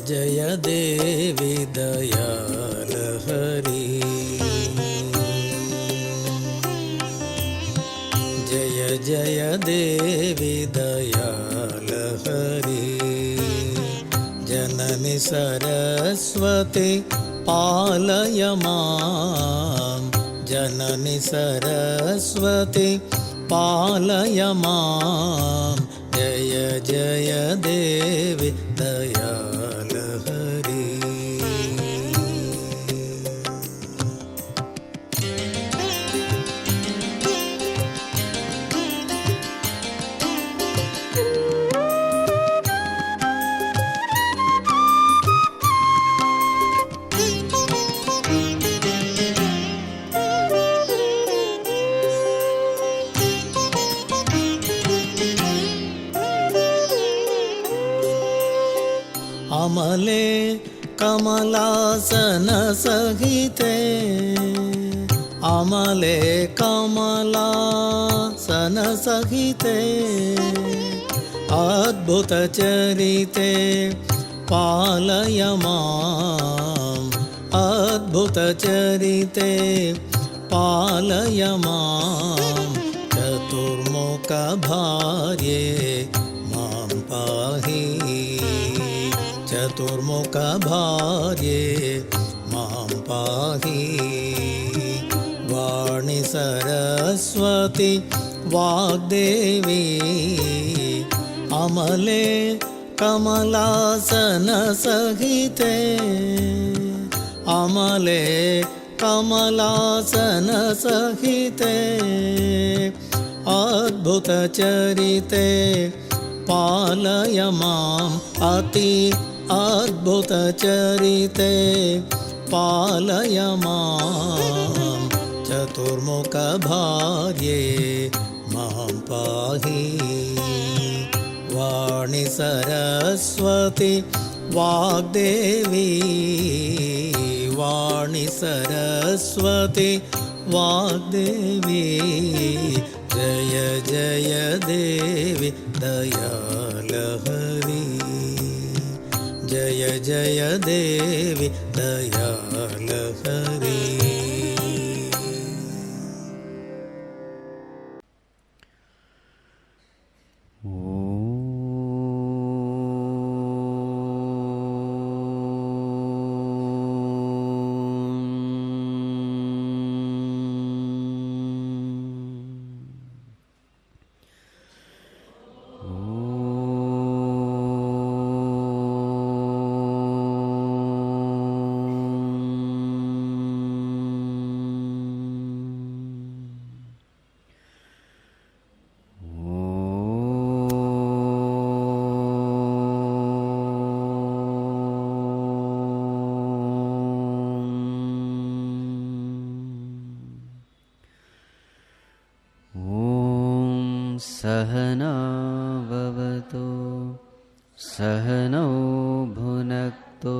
जय देवी दयाल हरि। जय जय देवी दयाल हरि। जननि सरस्वती पालय मां। जननि सरस्वती पालय मां। जय जय देवी दयाल हरि। अमले कमलासन सहिते। अमले कमलासन सहिते। अद्भुत चरिते पालय मां। अद्भुत चरिते पालय मां। चतुर्मुख भार्ये मां पाहि। चतुर्मुख भार्ये मां पाहि। वाणी सरस्वती वाग्देवी। अमले कमलासन सहिते। अमले कमलासन सहिते। अद्भुत चरिते पालय मां। अति अद्भुत चरिते पालय मां। चतुर्मुख भार्ये मां पाहि। वाणी सरस्वती वाग्देवी। वाणी सरस्वती वाग्देवी। जय जय देवी दयाल हरि। जय जय देवी दयाल हरि। सहना भवतु सहनौ भुनक्तु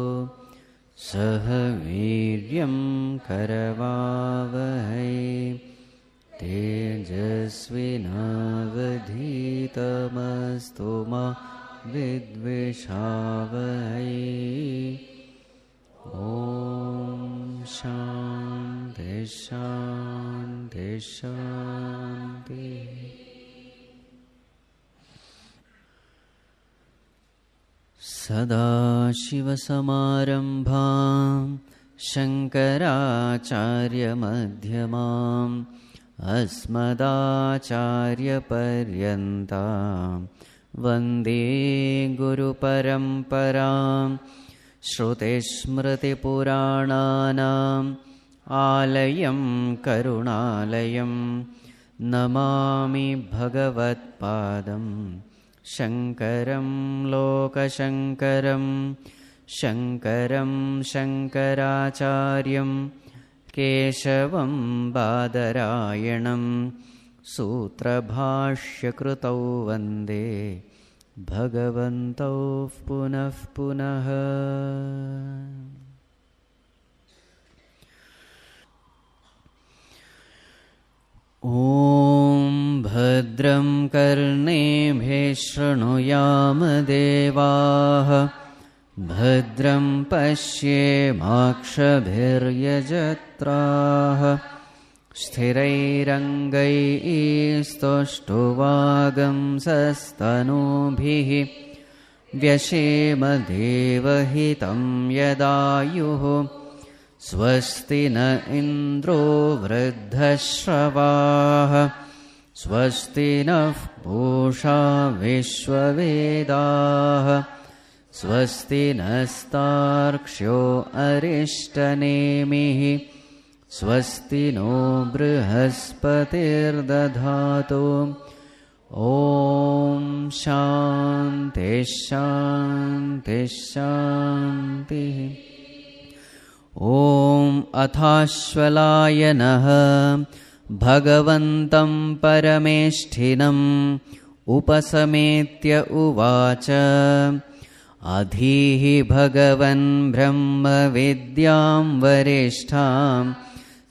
सह वीर्यं करवावहै तेजस्विनावधीतमस्तु मा विद्विषावहै। ॐ शान्ति शान्ति शान्ति। सदाशिवसमारम्भां शङ्कराचार्यमध्यमाम् अस्मदाचार्यपर्यन्तां वन्दे गुरुपरम्परां। श्रुतिस्मृतिपुराणानाम् आलयं करुणालयं नमामि भगवत्पादं शङ्करं लोकशङ्करं। शङ्करं शङ्कराचार्यं केशवं बादरायणं सूत्रभाष्यकृतौ वन्दे भगवन्तौ पुनः पुनः। ॐ भद्रं कर्णेभिः शृणुयाम देवाः भद्रं पश्येमाक्षभिर्यजत्राः स्थिरैरङ्गैस्तुष्टुवागंसस्तनूभिः व्यशेमदेवहितं यदायुः स्वस्ति न इन्द्रो वृद्धश्रवाः स्वस्ति नः पूषा विश्ववेदाः स्वस्ति नस्तार्क्ष्यो अरिष्टनेमिः स्वस्ति नो बृहस्पतिर्दधातु ॐ शान्ति शान्ति शान्तिः। ॐ अथाश्वलायनः भगवन्तं परमेष्ठिनम् उपसमेत्य उवाच अधीः भगवन् ब्रह्मविद्यां वरिष्ठां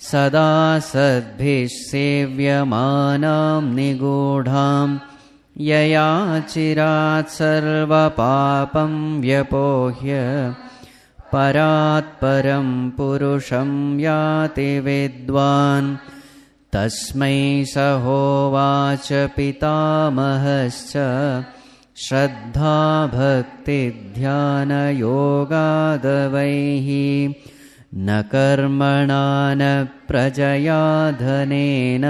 सदा सद्भिः सेव्यमानां निगूढां यया चिरात् सर्वपापं व्यपोह्य परात्परं पुरुषं याति विद्वान् तस्मै स होवाच पितामहश्च श्रद्धा भक्तिध्यानयोगादवैः न कर्मणा न प्रजया धनेन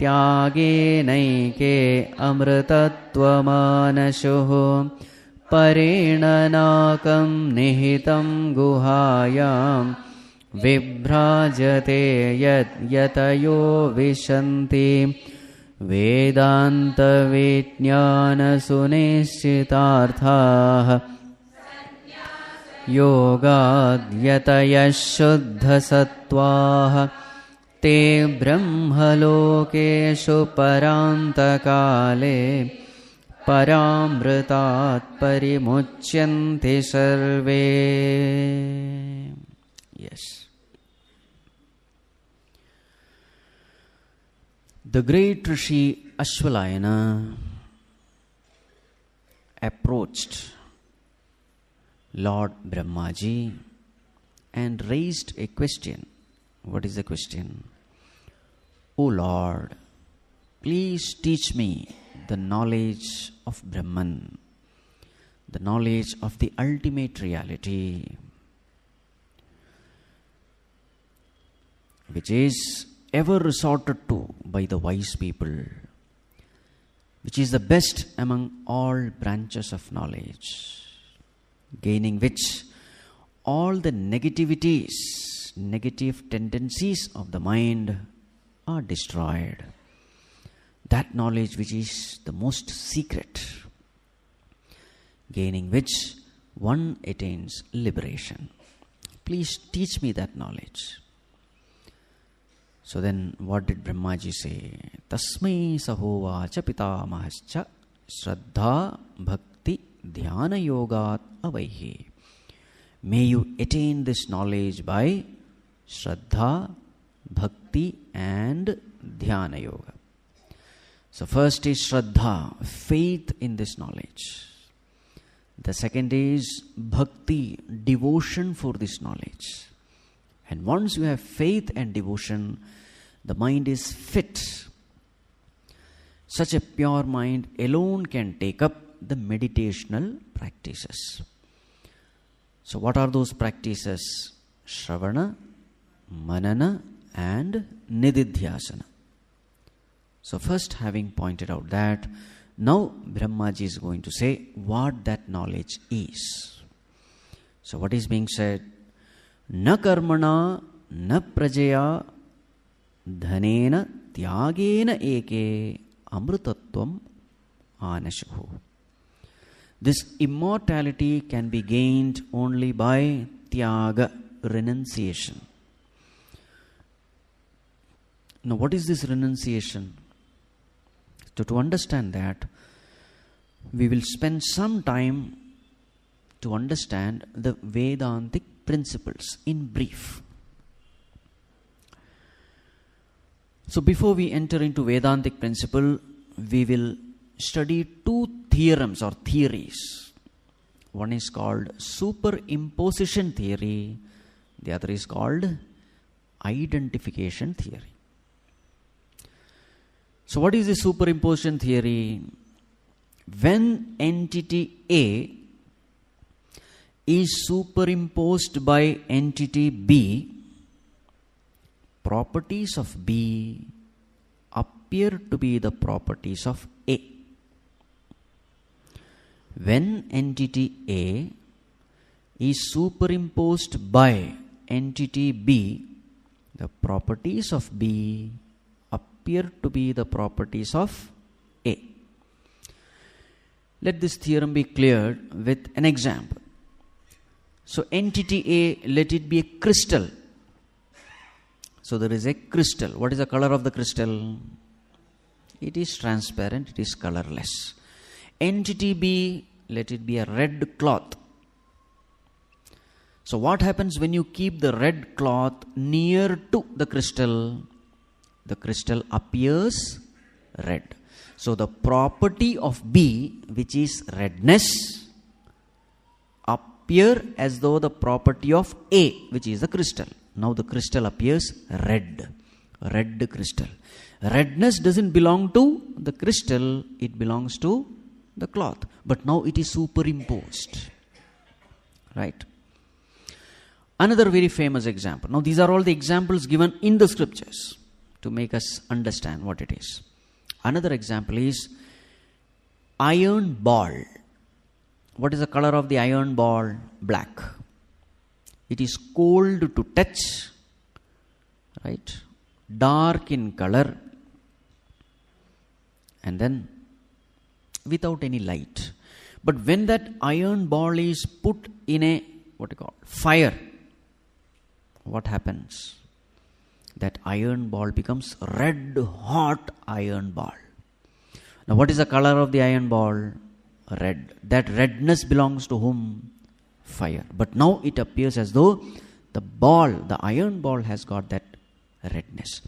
त्यागेनैके अमृतत्वमानशुः परेण नाकं निहितं गुहायां विभ्राजते यतयो विशन्ति वेदान्तविज्ञानसुनिश्चितार्थाः योगाद्यतयः शुद्धसत्त्वाः ते ब्रह्मलोकेषु परान्तकाले परामृतात् परिमुच्यन्ते सर्वे। Yes. The great Rishi Ashwalayana approached Lord Brahmaji and raised a question. What is the question? O Lord, please teach me the knowledge of Brahman, the knowledge of the ultimate reality, which is ever resorted to by the wise people, which is the best among all branches of knowledge, gaining which all the negativities, negative tendencies of the mind are destroyed. That knowledge which is the most secret, gaining which one attains liberation. Please teach me that knowledge. So then what did Brahmaji say? Tasmai sahovacha pitamahascha shraddha bhakti dhyana yogat avaihi. May you attain this knowledge by shraddha, bhakti and dhyana yoga. So first is shraddha, faith in this knowledge. The second is bhakti, devotion for this knowledge. And once you have faith and devotion, the mind is fit. Such a pure mind alone can take up the meditational practices. So what are those practices? Shravana, Manana and Nididhyasana. So first, having pointed out that, now Brahmaji is going to say what that knowledge is. So what is being said? Na karmana na prajaya dhanena tyāgena eke amrutattvam ānashuhu. This immortality can be gained only by TYAGA, renunciation. Now what is this renunciation? So to understand that, we will spend some time to understand the Vedantic principles in brief. So before we enter into Vedantic principle, we will study two theorems or theories. One is called Superimposition Theory. The other is called Identification Theory. So what is the Superimposition Theory? When entity A is superimposed by entity B, properties of B appear to be the properties of A. When entity A is superimposed by entity B, the properties of B appear to be the properties of A. Let this theorem be cleared with an example. So entity A, let it be a crystal. So there is a crystal. What is the color of the crystal? It is transparent, it is colorless. Entity B, let it be a red cloth. So what happens when you keep the red cloth near to the crystal? The crystal appears red. So the property of B, which is redness, appear as though the property of A, which is the crystal. Now the crystal appears red. Red crystal. Redness doesn't belong to the crystal, it belongs to the cloth. But now it is superimposed. Right? Another very famous example. Now these are all the examples given in the scriptures to make us understand what it is. Another example is iron ball. What is the color of the iron ball? Black. It is cold to touch, right? Dark in color, and then without any light. But when that iron ball is put in a fire, what happens? That iron ball becomes red hot iron ball. Now what is the color of the iron ball? Red. That redness belongs to whom? Fire. But now it appears as though the iron ball has got that redness.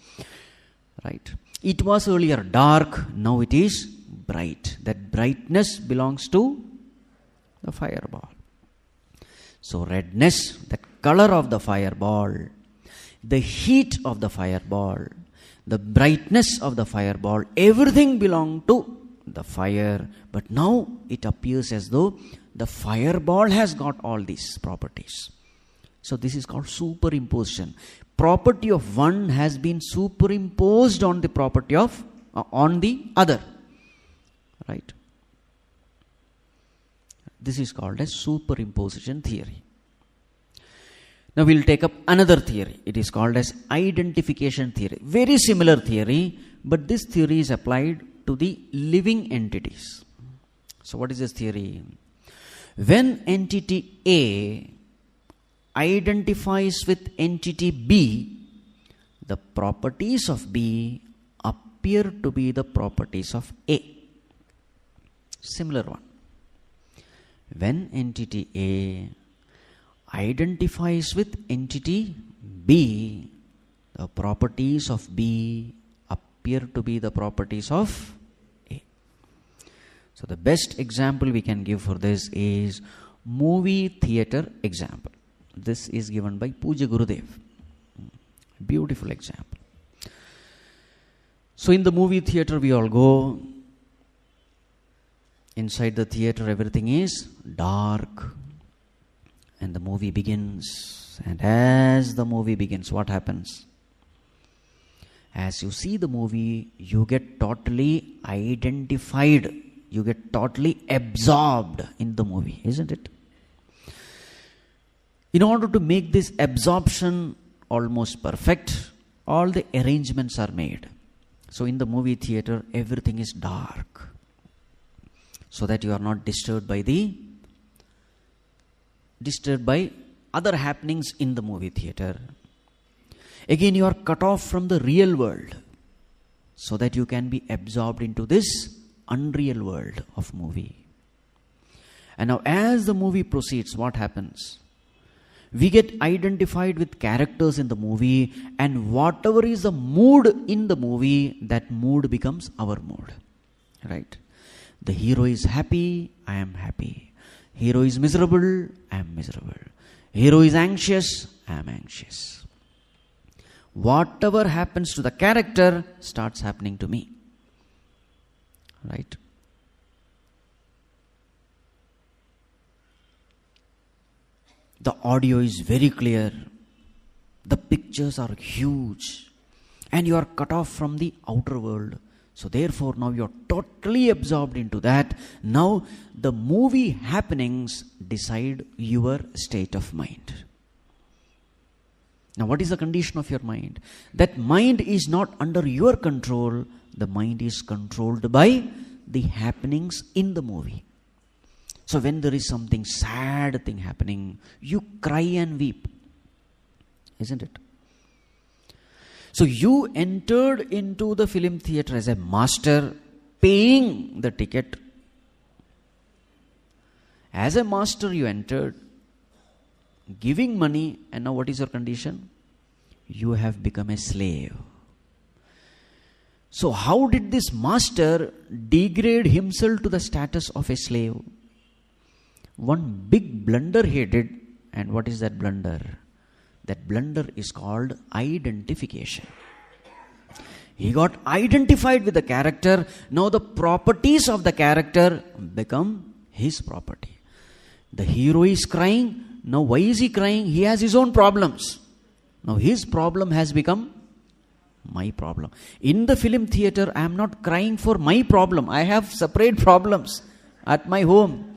Right? It was earlier dark, now it is bright. That brightness belongs to the fireball. So redness, that color of the fireball, the heat of the fireball, the brightness of the fireball, everything belonged to the fire. But now it appears as though the fireball has got all these properties. So this is called superimposition. Property of one has been superimposed on the property of on the other. Right? This is called as superimposition theory. Now we'll take up another theory. It is called as identification theory. Very similar theory, but this theory is applied to the living entities. So what is this theory? When entity A identifies with entity B, the properties of B appear to be the properties of A. Similar one. When entity A identifies with entity B, the properties of B appear to be the properties of A. So the best example we can give for this is movie theater example. This is given by Puja Gurudev. Beautiful example. So in the movie theater we all go. Inside the theater everything is dark. And the movie begins. And as the movie begins, what happens? As you see the movie, you get totally identified. You get totally absorbed in the movie, isn't it? In order to make this absorption almost perfect, all the arrangements are made. So in the movie theater, everything is dark. So that you are not disturbed by other happenings in the movie theater. Again, you are cut off from the real world so that you can be absorbed into this unreal world of movie. And now as the movie proceeds, what happens? We get identified with characters in the movie, and whatever is the mood in the movie, that mood becomes our mood. Right? The hero is happy, I am happy. Hero is miserable, I am miserable. Hero is anxious, I am anxious. Whatever happens to the character starts happening to me. Right? The audio is very clear. The pictures are huge. And you are cut off from the outer world. So therefore now you are totally absorbed into that. Now the movie happenings decide your state of mind. Now what is the condition of your mind? That mind is not under your control. The mind is controlled by the happenings in the movie. So when there is something sad thing happening, you cry and weep. Isn't it? So you entered into the film theatre as a master, paying the ticket. As a master you entered, giving money, and now what is your condition? You have become a slave. So how did this master degrade himself to the status of a slave? One big blunder he did, and what is that blunder? That blunder is called identification. He got identified with the character. Now the properties of the character become his property. The hero is crying. Now why is he crying? He has his own problems. Now his problem has become my problem. In the film theatre, I am not crying for my problem. I have separate problems at my home.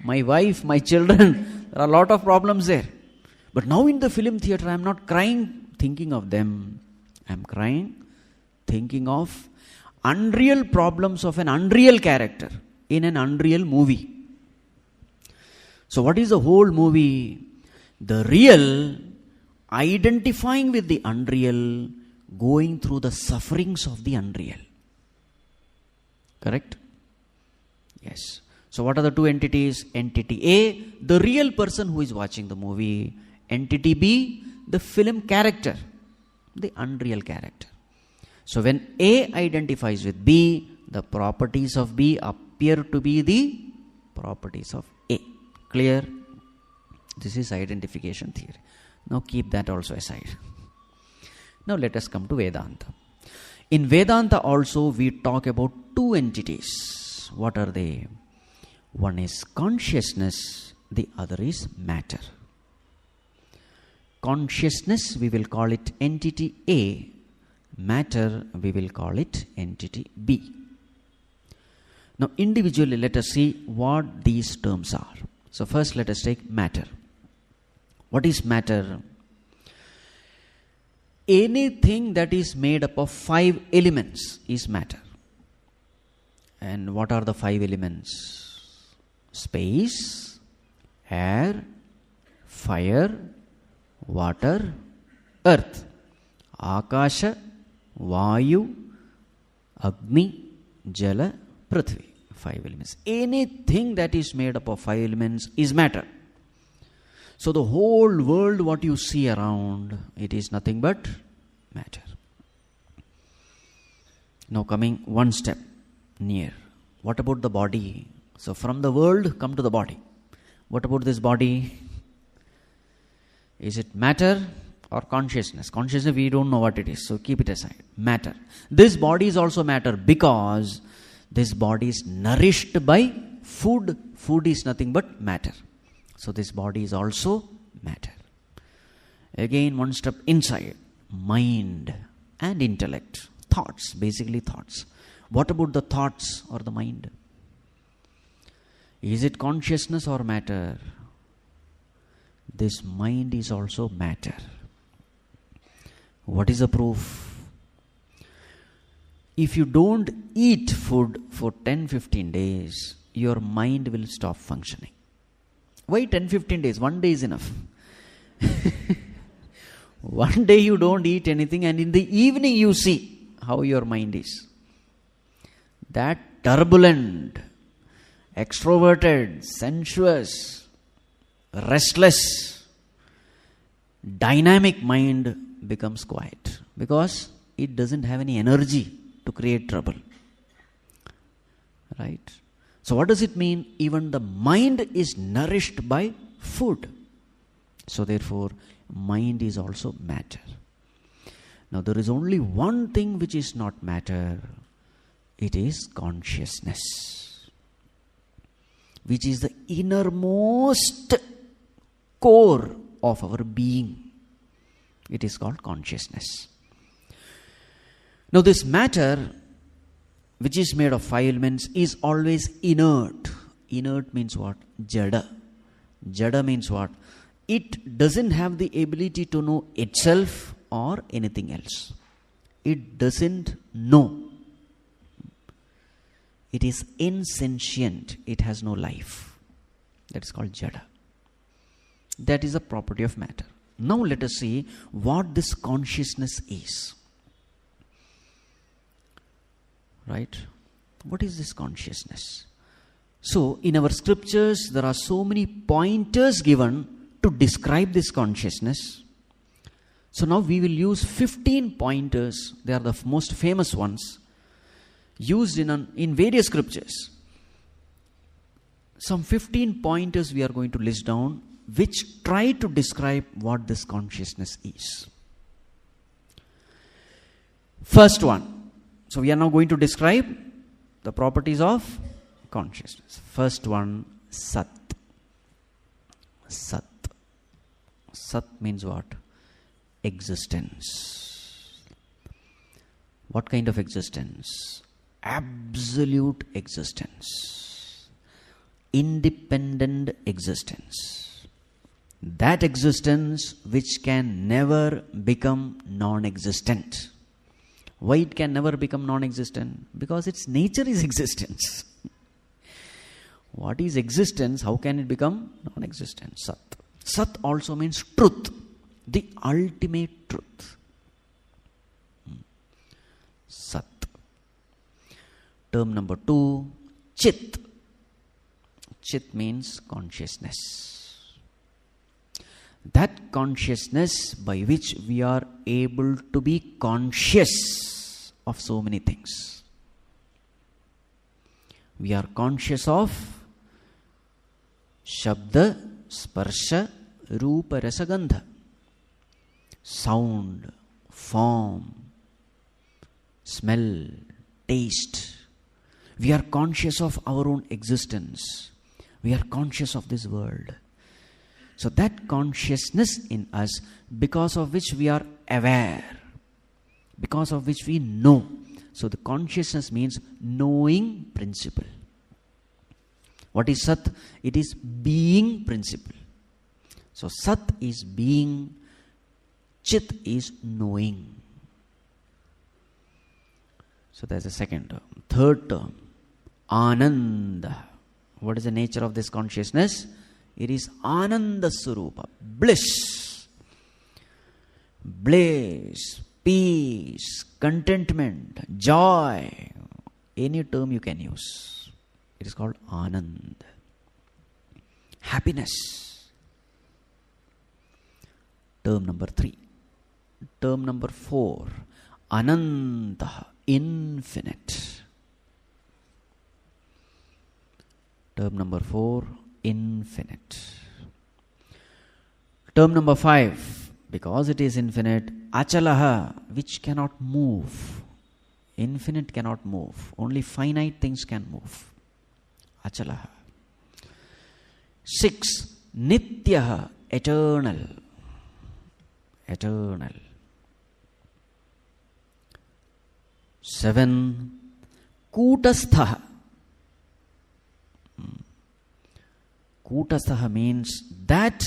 My wife, my children, there are a lot of problems there. But now in the film theatre, I am not crying thinking of them. I am crying thinking of unreal problems of an unreal character in an unreal movie. So what is the whole movie? The real identifying with the unreal, going through the sufferings of the unreal. Correct? Yes. So what are the two entities? Entity A, the real person who is watching the movie. Entity B, the film character, the unreal character. So when A identifies with B, the properties of B appear to be the properties of A. Clear? This is identification theory. Now keep that also aside. Now let us come to Vedanta. In Vedanta also we talk about two entities. What are they? One is consciousness, the other is matter. Consciousness, we will call it entity A. Matter, we will call it entity B. Now individually let us see what these terms are. So first let us take matter. What is matter? Anything that is made up of 5 elements is matter. And what are the 5 elements? Space, air, fire, water, earth. Akasha, Vayu, Agni, Jala, Prithvi. 5 elements. Anything that is made up of 5 elements is matter. So the whole world, what you see around, it is nothing but matter. Now coming one step near. What about the body? So from the world, come to the body. What about this body? Is it matter or consciousness? Consciousness, we don't know what it is, so keep it aside. Matter. This body is also matter because this body is nourished by food. Food is nothing but matter. So this body is also matter. Again, one step inside. Mind and intellect. Thoughts, basically thoughts. What about the thoughts or the mind? Is it consciousness or matter? This mind is also matter. What is the proof? If you don't eat food for 10-15 days, your mind will stop functioning. Why 10-15 days? 1 day is enough. 1 day you don't eat anything, and in the evening you see how your mind is. That turbulent, extroverted, sensuous, restless, dynamic mind becomes quiet because it doesn't have any energy to create trouble. Right? So what does it mean? Even the mind is nourished by food. So therefore, mind is also matter. Now there is only one thing which is not matter. It is consciousness, which is the innermost core of our being. It is called consciousness. Now this matter, which is made of 5 elements, is always inert. Inert means what? Jada. Jada means what? It doesn't have the ability to know itself or anything else. It doesn't know. It is insentient. It has no life. That is called Jada. That is a property of matter. Now let us see what this consciousness is. Right? What is this consciousness? So, in our scriptures, there are so many pointers given to describe this consciousness. So now we will use 15 pointers. They are the most famous ones used in various scriptures. Some 15 pointers we are going to list down, which try to describe what this consciousness is. First one. So we are now going to describe the properties of consciousness. First one, Sat. Sat. Sat means what? Existence. What kind of existence? Absolute existence. Independent existence. That existence which can never become non-existent. Why it can never become non-existent? Because its nature is existence. What is existence? How can it become non-existent? Sat. Sat also means truth. The ultimate truth. Sat. Term number 2, Chit. Chit means consciousness. That consciousness by which we are able to be conscious of so many things. We are conscious of Shabda, Sparsha, Rupa, Rasa, Gandha. Sound, form, smell, taste. We are conscious of our own existence. We are conscious of this world. So that consciousness in us, because of which we are aware, because of which we know. So the consciousness means knowing principle. What is Sat? It is being principle. So Sat is being, Chit is knowing. So that's the second term. Third term, Ananda. What is the nature of this consciousness? It is Ananda Surupa, bliss. Bliss, peace, contentment, joy. Any term you can use. It is called Anand. Happiness. Term number 3. Term number 4. Ananta, infinite. Term number 4, infinite. Term number 5, because it is infinite, Achalaha, which cannot move. Infinite cannot move. Only finite things can move. Achalaha. 6, Nityaha, eternal. Eternal. 7, Kutastha. Kutastha means that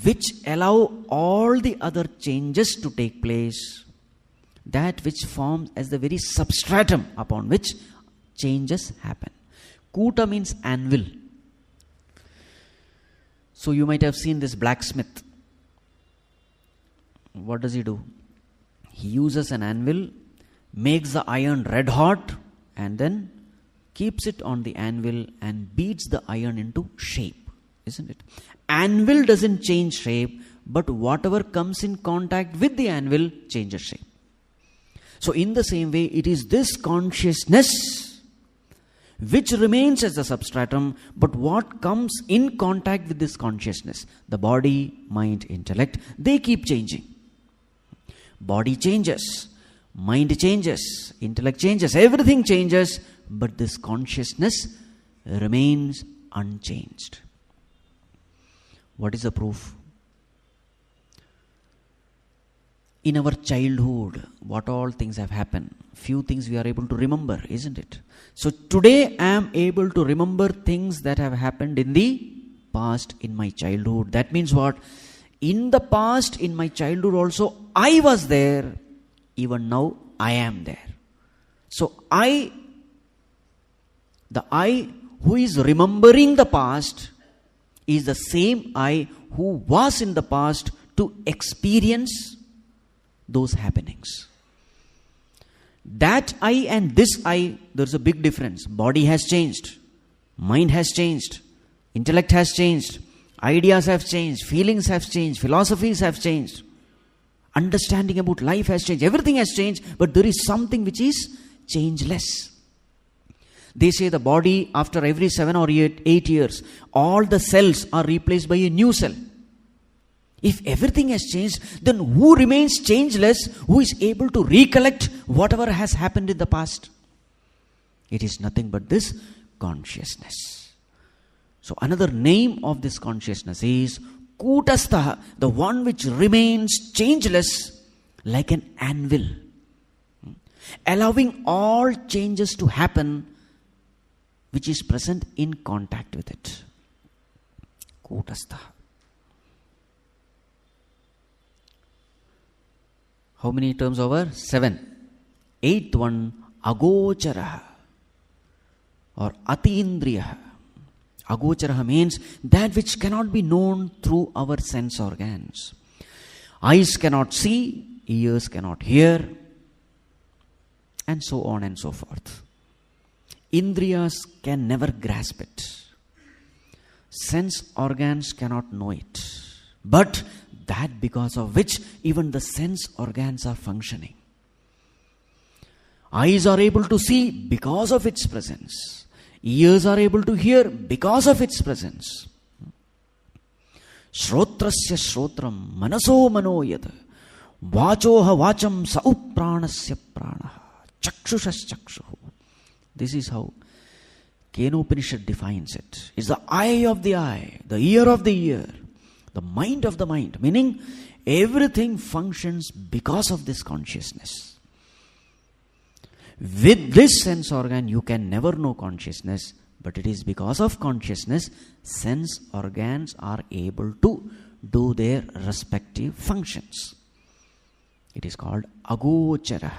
which allow all the other changes to take place. That which forms as the very substratum upon which changes happen. Kuta means anvil. So you might have seen this blacksmith. What does he do? He uses an anvil, makes the iron red hot, and then keeps it on the anvil and beats the iron into shape. Isn't it? Anvil doesn't change shape, but whatever comes in contact with the anvil changes shape. So in the same way, it is this consciousness which remains as the substratum, but what comes in contact with this consciousness, the body, mind, intellect, they keep changing. Body changes, mind changes, intellect changes, everything changes, but this consciousness remains unchanged. What is the proof? In our childhood, what all things have happened? Few things we are able to remember, isn't it? So today I am able to remember things that have happened in the past, in my childhood. That means what? In the past, in my childhood also, I was there. Even now, I am there. So the I who is remembering the past is the same I who was in the past to experience those happenings. That I and this I, there's a big difference. Body has changed, mind has changed, intellect has changed, ideas have changed, feelings have changed, philosophies have changed, understanding about life has changed, everything has changed, but there is something which is changeless. They say the body, after every 7 or 8 years, all the cells are replaced by a new cell. If everything has changed, then who remains changeless, who is able to recollect whatever has happened in the past? It is nothing but this consciousness. So another name of this consciousness is Kūtastaha, the one which remains changeless like an anvil, allowing all changes to happen which is present in contact with it. Kūtastaha. How many terms over? 7. 8th one, Agocharaha or Atindriyaha. Agocharaha means that which cannot be known through our sense organs. Eyes cannot see, ears cannot hear, and so on and so forth. Indriyas can never grasp it. Sense organs cannot know it. But that because of which even the sense organs are functioning. Eyes are able to see because of its presence. Ears are able to hear because of its presence. Shrotrasya shrotram manaso manoyat vachoha vacham saupranasya pranaha chakshushas chakshuhu. This is how Kena Upanishad defines it. It's the eye of the eye, the ear of the ear, the mind of the mind, meaning everything functions because of this consciousness. With this sense organ, you can never know consciousness, but it is because of consciousness, sense organs are able to do their respective functions. It is called Agochara.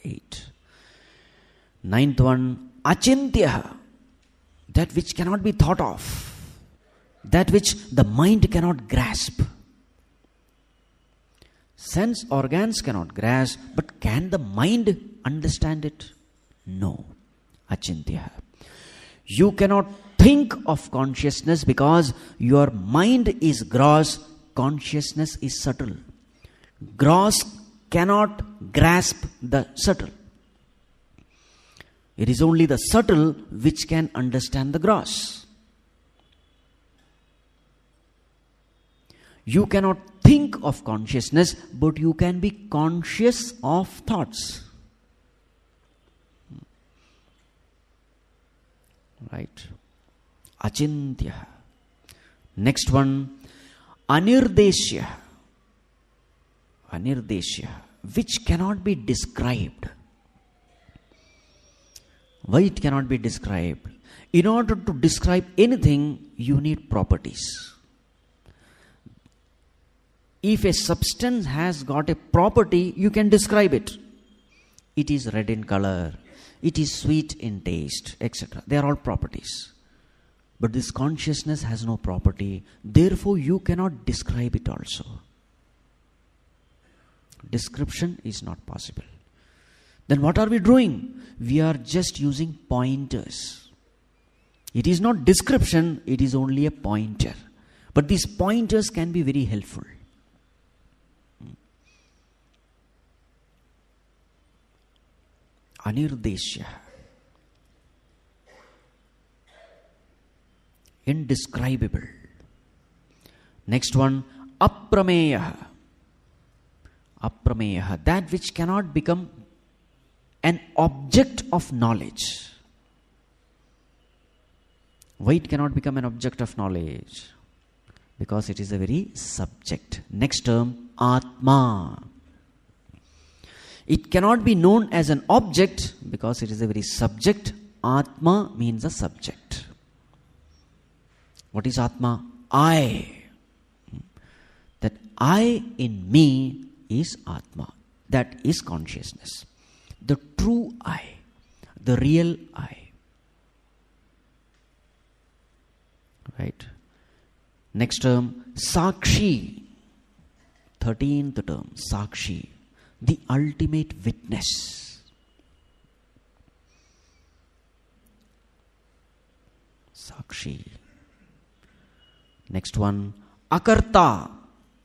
8. 9th one, Achintya, that which cannot be thought of, that which the mind cannot grasp. Sense organs cannot grasp, but can the mind understand it? No. Achintya. You cannot think of consciousness because your mind is gross, consciousness is subtle. Gross cannot grasp the subtle. It is only the subtle which can understand the gross. You cannot think of consciousness, but you can be conscious of thoughts. Right? Achintya. Next one, Anirdeshya. Anirdeshya, which cannot be described. Why it cannot be described? In order to describe anything, you need properties. If a substance has got a property, you can describe it. It is red in color, it is sweet in taste, etc. They are all properties. But this consciousness has no property, therefore you cannot describe it also. Description is not possible. Then what are we doing? We are just using pointers. It is not description, it is only a pointer. But these pointers can be very helpful. Anirdeshya. indescribable. Next one, aprameya. Aprameya, that which cannot become an object of knowledge. Why it cannot become an object of knowledge? Because it is a very subject. Next term, Atma. It cannot be known as an object because it is a very subject. Atma means a subject. What is Atma? I. That I in me is Atma. That is consciousness. The true I. The real I. Right? Next term, Sakshi. 13th term, Sakshi. The ultimate witness. Sakshi. Next one, Akarta.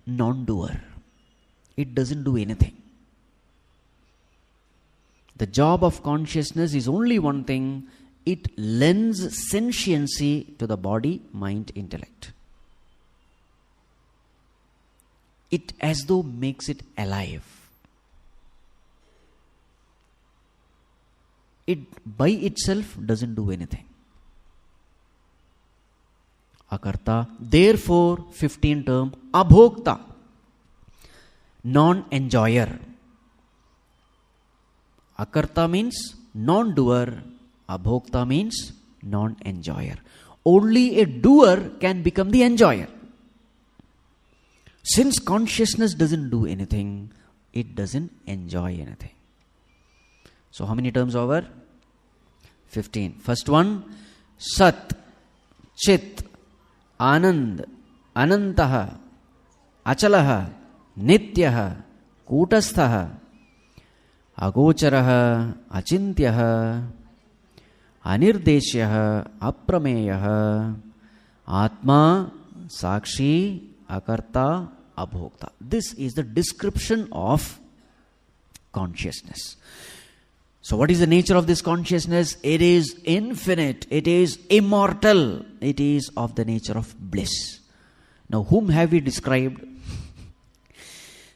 Non-doer. It doesn't do anything. The job of consciousness is only one thing. It lends sentiency to the body, mind, intellect. It as though makes it alive. It by itself doesn't do anything. Akarta. Therefore, 15th term, abhokta. Non-enjoyer. Akarta means non-doer. Abhokta means non-enjoyer. Only a doer can become the enjoyer. Since consciousness doesn't do anything, it doesn't enjoy anything. So how many terms over? 15. First one, Sat, Chit, Anand, Anantaha, Achalaha, Nityaha, Kutasthaha, Agocharaha, Achintyaha, Anirdeshyaha, Aprameyaha, Atma, Sakshi, Akarta, Abhokta. This is the description of consciousness. So what is the nature of this consciousness? It is infinite. It is immortal. It is of the nature of bliss. Now whom have we described?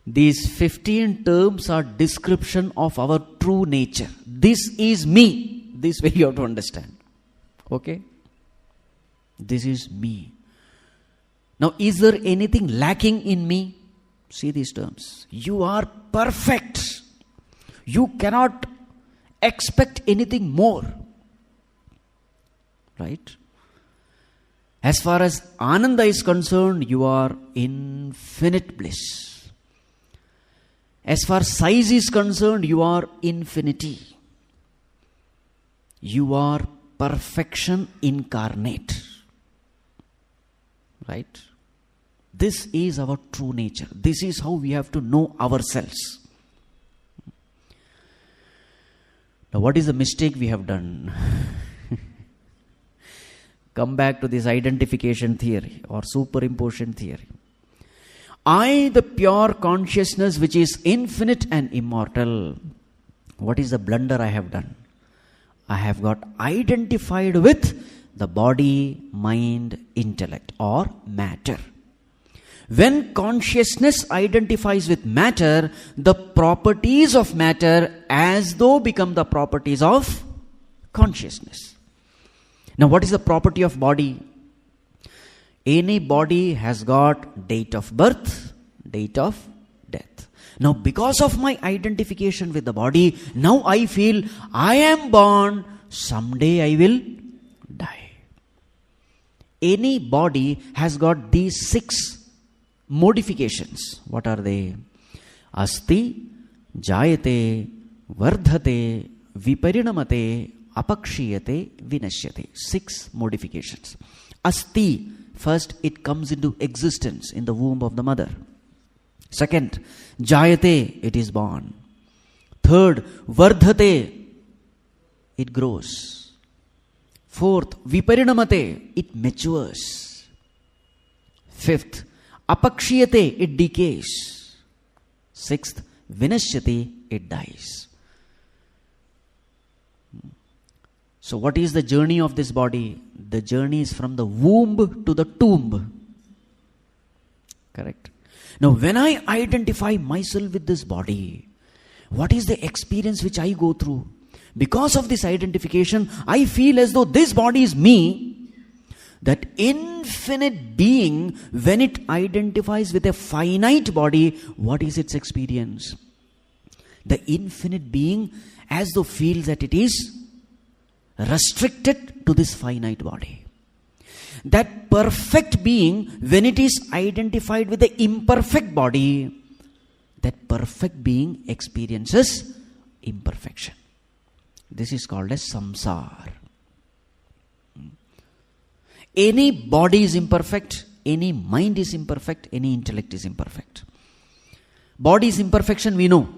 These 15 terms are description of our true nature. This is me. This way you have to understand. Okay? This is me. Now, is there anything lacking in me? See these terms. You are perfect. You cannot expect anything more. Right? As far as Ananda is concerned, you are infinite bliss. As far as size is concerned, you are infinity. You are perfection incarnate. Right? This is our true nature. This is how we have to know ourselves. Now, what is the mistake we have done? Come back to this identification theory or superimposition theory. I, the pure consciousness which is infinite and immortal. What is the blunder I have done? I have got identified with the body, mind, intellect or matter. When consciousness identifies with matter, the properties of matter as though become the properties of consciousness. Now what is the property of body? Any body has got date of birth, date of death. Now because of my identification with the body, now I feel I am born, someday I will die. Any body has got these 6 modifications. What are they? Asti, Jayate, Vardhate, Viparinamate, Apakshiyate, Vinashyate. 6 modifications. Asti, first it comes into existence in the womb of the mother. Second, Jayate, it is born. Third, Vardhate, it grows. Fourth, Viparinamate, it matures. Fifth, Apakshiyate, it decays. Sixth, Vinashyati, it dies. So what is the journey of this body? The journey is from the womb to the tomb. Correct? Now when I identify myself with this body, what is the experience which I go through? Because of this identification, I feel as though this body is me. That infinite being, when it identifies with a finite body, what is its experience? The infinite being as though feels that it is restricted to this finite body. That perfect being, when it is identified with the imperfect body, that perfect being experiences imperfection. This is called as samsāra. Any body is imperfect, any mind is imperfect, any intellect is imperfect. Body is imperfection, we know.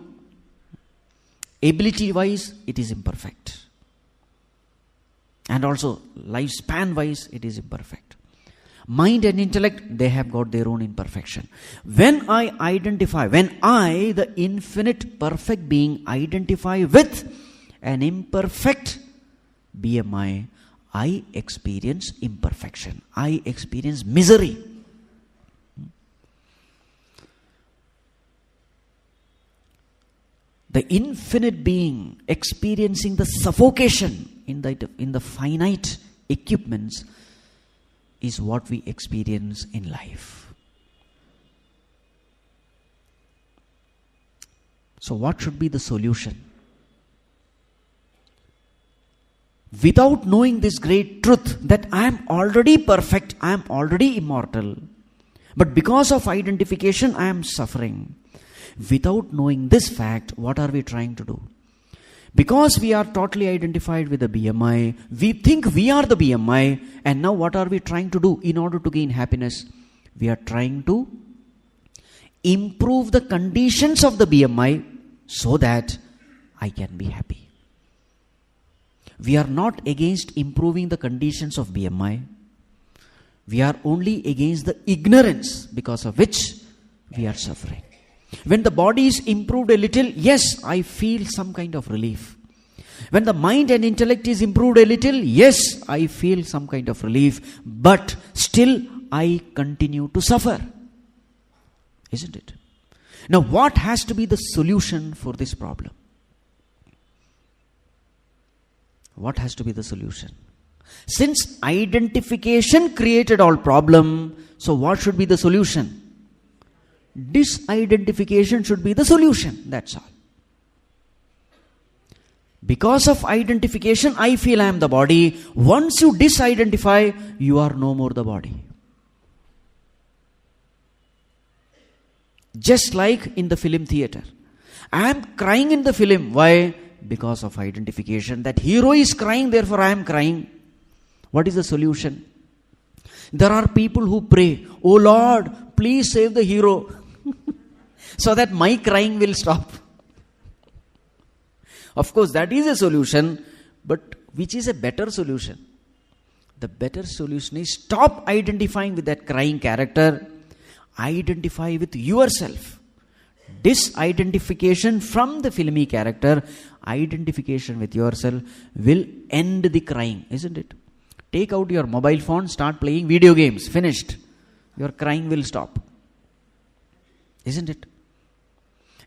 Ability-wise, it is imperfect. And also, lifespan-wise, it is imperfect. Mind and intellect, they have got their own imperfection. When I, the infinite perfect being, identify with an imperfect BMI, I experience imperfection. I experience misery. The infinite being experiencing the suffocation in the finite equipments is what we experience in life. So what should be the solution? Without knowing this great truth that I am already perfect, I am already immortal, but because of identification I am suffering. Without knowing this fact, what are we trying to do? Because we are totally identified with the BMI, we think we are the BMI, and now what are we trying to do in order to gain happiness? We are trying to improve the conditions of the BMI so that I can be happy. We are not against improving the conditions of BMI. We are only against the ignorance because of which we are suffering. When the body is improved a little, yes, I feel some kind of relief. When the mind and intellect is improved a little, yes, I feel some kind of relief. But still, I continue to suffer. Isn't it? Now, what has to be the solution for this problem? What has to be the solution? Since identification created all problem, so what should be the solution? Disidentification should be the solution. That's all. Because of identification, I feel I am the body. Once you disidentify, you are no more the body. Just like in the film theater. I am crying in the film. Why? Because of identification. That hero is crying, therefore I am crying. What is the solution? There are people who pray, "Oh Lord, please save the hero," so that my crying will stop. Of course, that is a solution, but which is a better solution? The better solution is stop identifying with that crying character. Identify with yourself. Disidentification from the filmy character, identification with yourself will end the crying, isn't it? Take out your mobile phone, start playing video games, finished. Your crying will stop. Isn't it?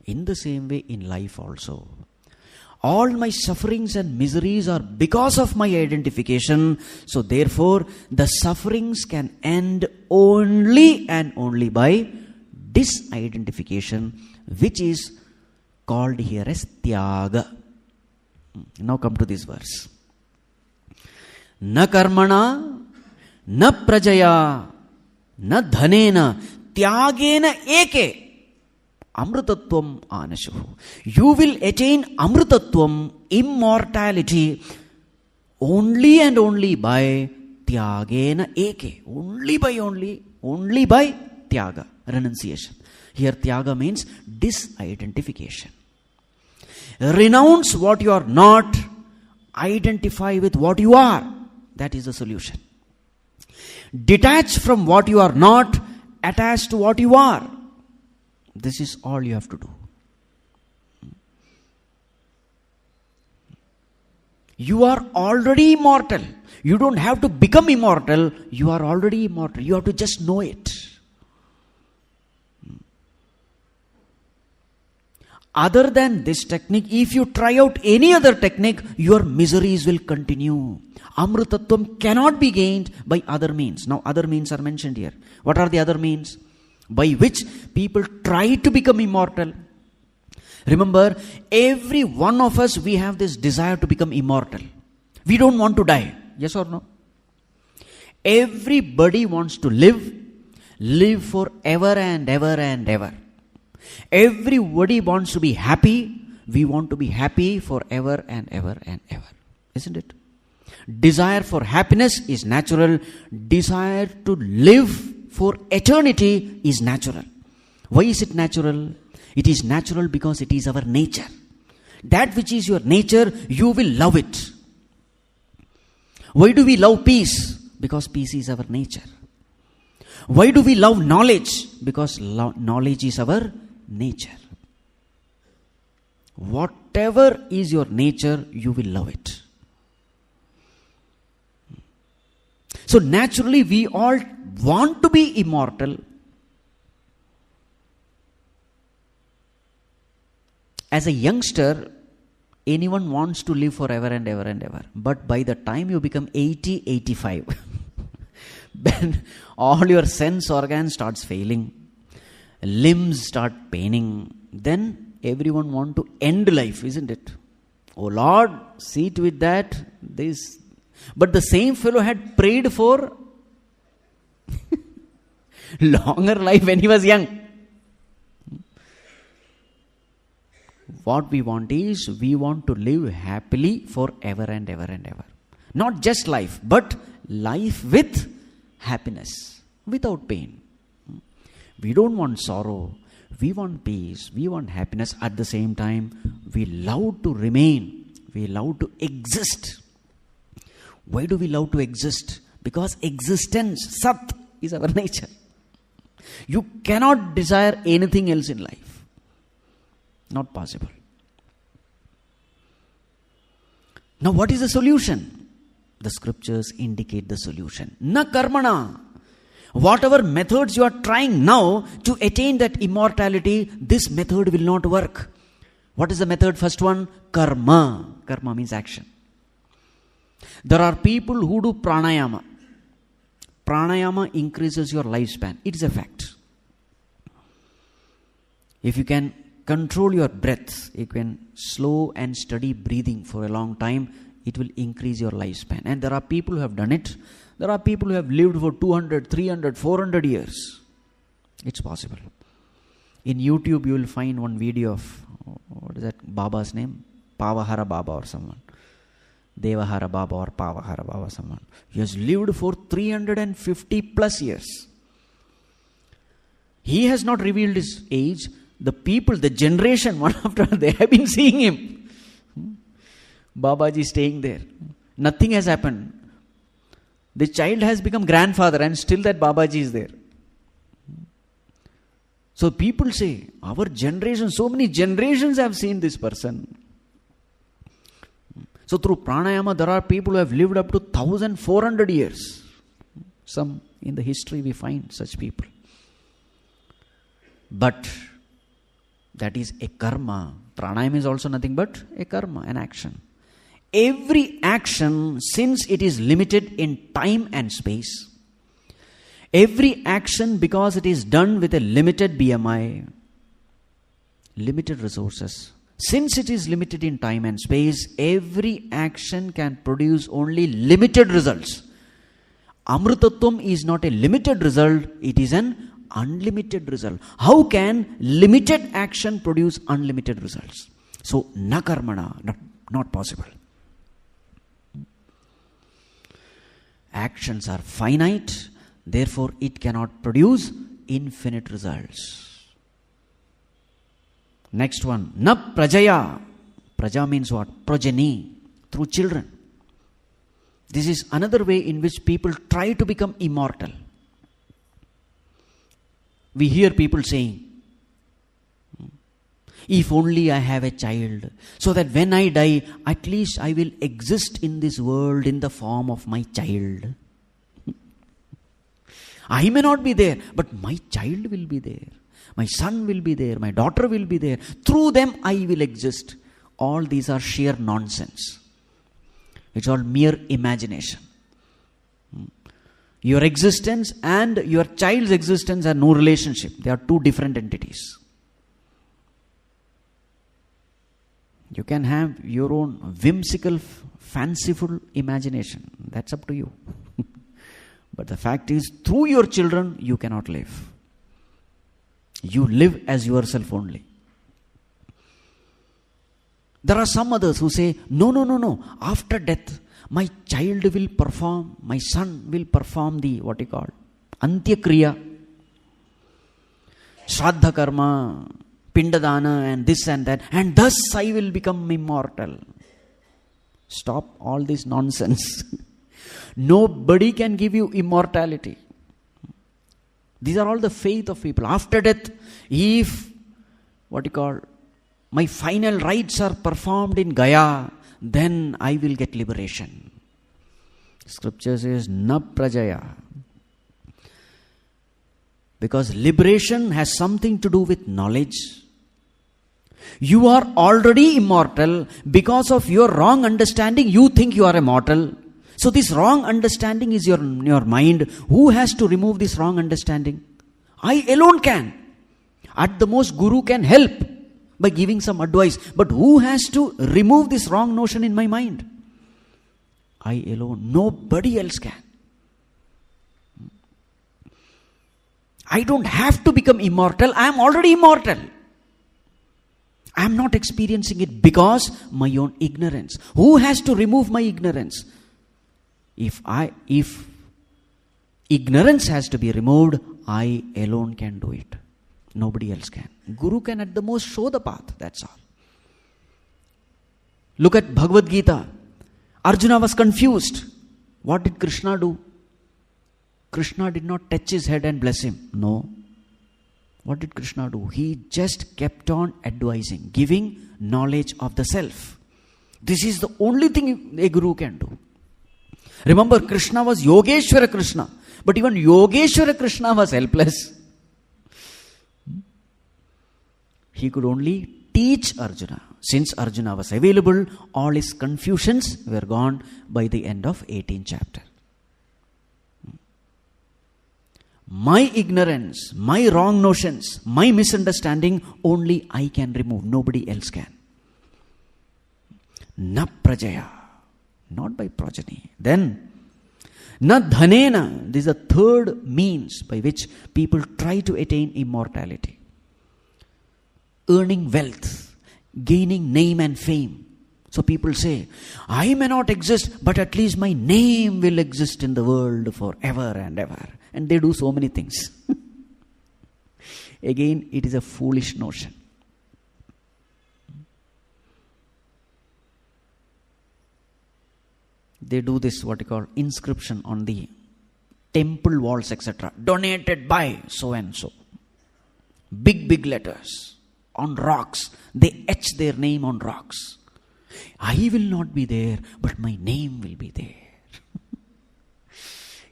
In the same way in life also. All my sufferings and miseries are because of my identification. So therefore, the sufferings can end only and only by disidentification, which is called here as TYAGA. Now come to this verse. Na karmana, na prajaya, na dhanena, tyāgena eke. Amrutatvam anashu. You will attain amrutatvam, immortality, only and only by tyāgena eke. Only by TYAGA, renunciation. Here TYAGA means disidentification. Renounce what you are not, identify with what you are. That is the solution. Detach from what you are not, attach to what you are. This is all you have to do. You are already immortal. You don't have to become immortal. You are already immortal. You have to just know it. Other than this technique, if you try out any other technique, your miseries will continue. Amrutattvam cannot be gained by other means. Now, other means are mentioned here. What are the other means? By which people try to become immortal. Remember, every one of us, we have this desire to become immortal. We don't want to die. Yes or no? Everybody wants to live forever and ever and ever. Everybody wants to be happy. We want to be happy forever and ever and ever. Isn't it? Desire for happiness is natural. Desire to live for eternity is natural. Why is it natural? It is natural because it is our nature. That which is your nature, you will love it. Why do we love peace? Because peace is our nature. Why do we love knowledge? Because knowledge is our nature. Whatever is your nature, you will love it. So naturally, we all want to be immortal. As a youngster, anyone wants to live forever and ever and ever. But by the time you become 80, 85, then all your sense organs starts failing, limbs start paining, then everyone want to end life, isn't it? Oh Lord, see to it that this. But the same fellow had prayed for longer life when he was young. What we want is, we want to live happily forever and ever and ever. Not just life, but life with happiness, without pain. We don't want sorrow. We want peace. We want happiness. At the same time, we love to remain. We love to exist. Why do we love to exist? Because existence, Sat, is our nature. You cannot desire anything else in life. Not possible. Now, what is the solution? The scriptures indicate the solution. Na karmana. Whatever methods you are trying now to attain that immortality, this method will not work. What is the method? First one, karma. Karma means action. There are people who do pranayama. Pranayama increases your lifespan. It is a fact. If you can control your breath, you can slow and steady breathing for a long time, it will increase your lifespan. And there are people who have done it. There are people who have lived for 200, 300, 400 years. It's possible. In YouTube, you will find one video of, what is that Baba's name? Pavahara Baba or someone. Devahara Baba or Pavahara Baba, someone. He has lived for 350 plus years. He has not revealed his age. The people, the generation, one after another, they have been seeing him. Babaji staying there. Nothing has happened. The child has become grandfather and still that Babaji is there. So people say, our generation, so many generations have seen this person. So through pranayama, there are people who have lived up to 1400 years. Some in the history we find such people. But that is a karma. Pranayama is also nothing but a karma, an action. Every action, since it is limited in time and space, every action, because it is done with a limited BMI, limited resources, since it is limited in time and space, every action can produce only limited results. Amrutattvam is not a limited result, it is an unlimited result. How can limited action produce unlimited results? So, na karmana, not possible. Actions are finite, therefore it cannot produce infinite results. Next one, na prajaya. Praja means what? Progeny, through children. This is another way in which people try to become immortal. We hear people saying, If only I have a child, so that when I die, at least I will exist in this world in the form of my child. I may not be there, but my child will be there. My son will be there. My daughter will be there. Through them, I will exist. All these are sheer nonsense. It's all mere imagination. Your existence and your child's existence have no relationship. They are two different entities. You can have your own whimsical, fanciful imagination. That's up to you. But the fact is, through your children, you cannot live. You live as yourself only. There are some others who say, no. After death, my child will perform, my son will perform the, Antyakriya, Shraddha Karma, Pindadana and this and that, and thus I will become immortal. Stop all this nonsense. Nobody can give you immortality. These are all the faith of people. After death, if, my final rites are performed in Gaya, then I will get liberation. Scripture says, na prajaya. Because liberation has something to do with knowledge. You are already immortal. Because of your wrong understanding, you think you are immortal. So this wrong understanding is your mind. Who has to remove this wrong understanding? I alone can. At the most, Guru can help by giving some advice. But who has to remove this wrong notion in my mind? I alone. Nobody else can. I don't have to become immortal. I am already immortal. I am not experiencing it because my own ignorance. Who has to remove my ignorance? If ignorance has to be removed, I alone can do it. Nobody else can. Guru can at the most show the path, that's all. Look at Bhagavad Gita. Arjuna was confused. What did Krishna do? Krishna did not touch his head and bless him. No. What did Krishna do? He just kept on advising, giving knowledge of the self. This is the only thing a guru can do. Remember, Krishna was Yogeshwara Krishna. But even Yogeshwara Krishna was helpless. He could only teach Arjuna. Since Arjuna was available, all his confusions were gone by the end of 18th chapter. My ignorance, my wrong notions, my misunderstanding, only I can remove. Nobody else can. Na prajaya. Not by progeny. Then, na dhanena. This is the third means by which people try to attain immortality. Earning wealth, gaining name and fame. So people say, I may not exist, but at least my name will exist in the world forever and ever. And they do so many things. Again, it is a foolish notion. They do this, inscription on the temple walls, etc. Donated by so and so. Big letters on rocks. They etch their name on rocks. I will not be there, but my name will be there.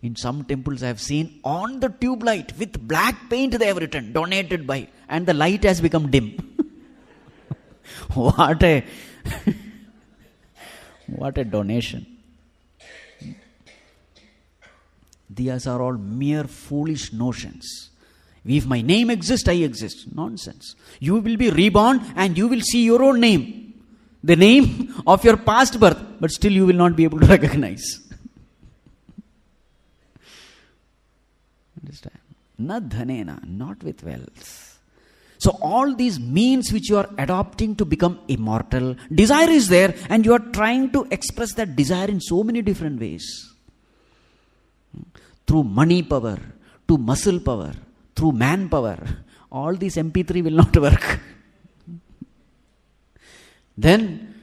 In some temples I have seen on the tube light with black paint they have written, donated by, and the light has become dim. What a donation. These are all mere foolish notions. If my name exists, I exist. Nonsense. You will be reborn and you will see your own name. The name of your past birth, but still you will not be able to recognize. Understand? Na dhanena, not with wealth. So all these means which you are adopting to become immortal, desire is there and you are trying to express that desire in so many different ways. Through money power, to muscle power, through manpower. All these MP3 will not work. Then,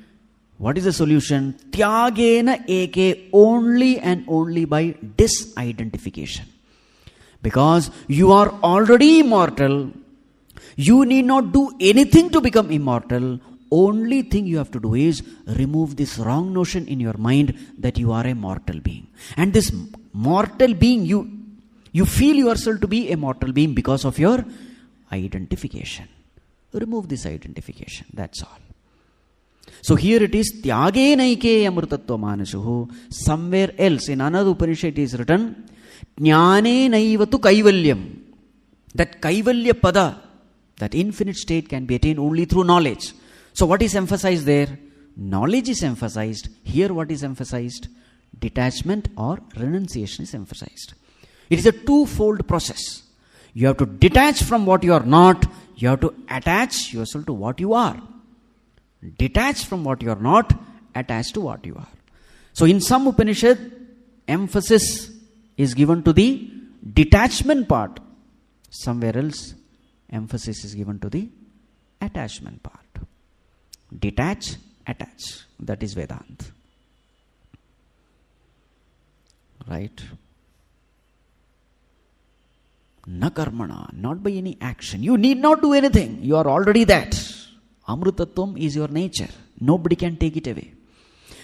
what is the solution? Tyāgena eke, only and only by disidentification. Because you are already immortal, You need not do anything to become immortal. Only thing you have to do is remove this wrong notion in your mind that you are a mortal being. And this mortal being, you feel yourself to be a mortal being because of your identification. Remove this identification. That's all. So here it is, Tyāgē naikē amrutattva manasuhu. Somewhere else in another Upanishad it is written, Jnāne naivatu kaivalyam. That kaivalya pada, that infinite state can be attained only through knowledge. So what is emphasized there? Knowledge is emphasized. Here what is emphasized? Detachment or renunciation is emphasized. It is a twofold process. You have to detach from what you are not. You have to attach yourself to what you are. Detach from what you are not, attach to what you are. So in some Upanishad, emphasis is given to the detachment part. Somewhere else, emphasis is given to the attachment part. Detach, attach. That is Vedanta. Right? Na karmana, not by any action. You need not do anything. You are already that. Amrutattvam is your nature. Nobody can take it away.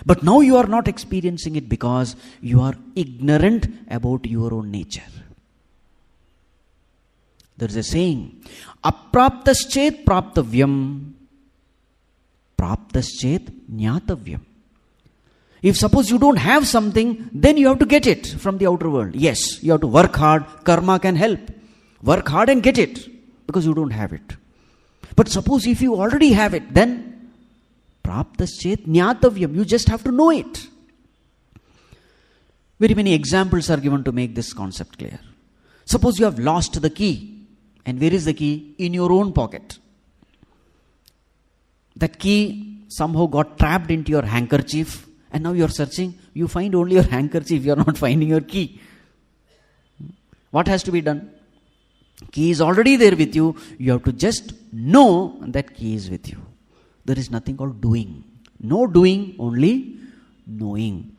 But now you are not experiencing it because you are ignorant about your own nature. There is a saying, apraptaschet praptavyam, praptaschet jnatavyam. If suppose you don't have something, then you have to get it from the outer world. Yes, you have to work hard. Karma can help. Work hard and get it because you don't have it. But suppose if you already have it, then praptaschet jnatavyam. You just have to know it. Very many examples are given to make this concept clear. Suppose you have lost the key. And where is the key? In your own pocket. That key somehow got trapped into your handkerchief. And now you are searching. You find only your handkerchief. You are not finding your key. What has to be done? Key is already there with you. You have to just know that key is with you. There is nothing called doing. No doing, only knowing.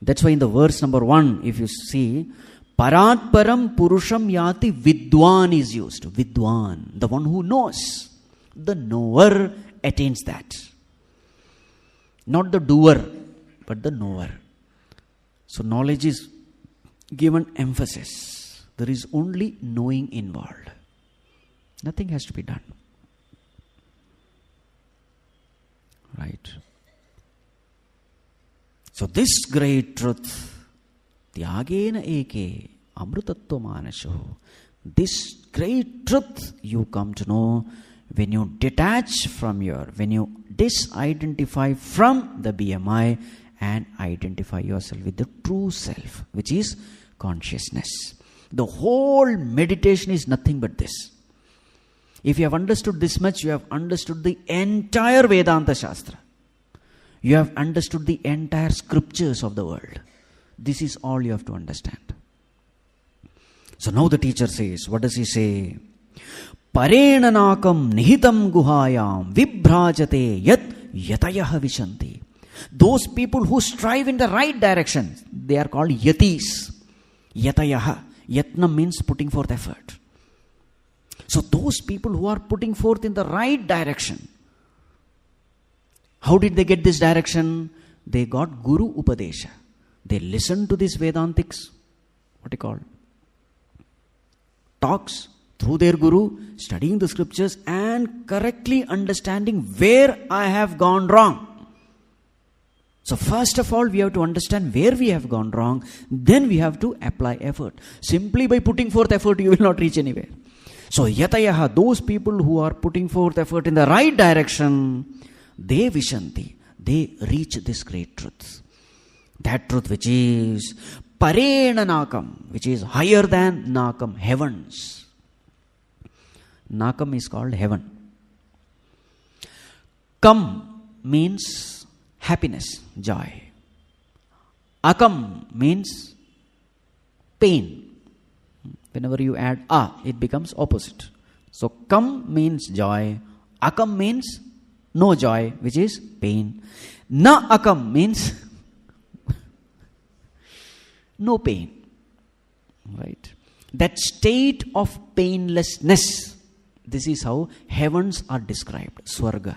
That's why in the verse number 1, if you see, Parat param purusham yati vidwan is used. Vidwan, the one who knows. The knower attains that. Not the doer, but the knower. So knowledge is given emphasis. There is only knowing involved. Nothing has to be done. Right? So this great truth, TYāgē na-AKAMA amrutattva manasuhu. This great truth you come to know when you detach from when you disidentify from the BMI and identify yourself with the true self, which is consciousness. The whole meditation is nothing but this. If you have understood this much, you have understood the entire Vedanta Shastra. You have understood the entire scriptures of the world. This is all you have to understand. So now the teacher says, what does he say? Parena nakam nihitam guhayam vibhrājate yat yatayaha vishanti. Those people who strive in the right direction, they are called Yatis. Yatayaha. Yatna means putting forth effort. So those people who are putting forth in the right direction, how did they get this direction? They got Guru Upadesha. They listened to these Vedantics, talks through their Guru, studying the scriptures and correctly understanding where I have gone wrong. So first of all, we have to understand where we have gone wrong. Then we have to apply effort. Simply by putting forth effort, you will not reach anywhere. So yatayaha, those people who are putting forth effort in the right direction, they vishanti, they reach this great truth. That truth which is parena nakam, which is higher than nakam, heavens. Nakam is called heaven. Kam means happiness, joy. Akam means pain. Whenever you add a, it becomes opposite. So kam means joy. Akam means no joy, which is pain. Na akam means no pain. Right? That state of painlessness. This is how heavens are described, Swarga.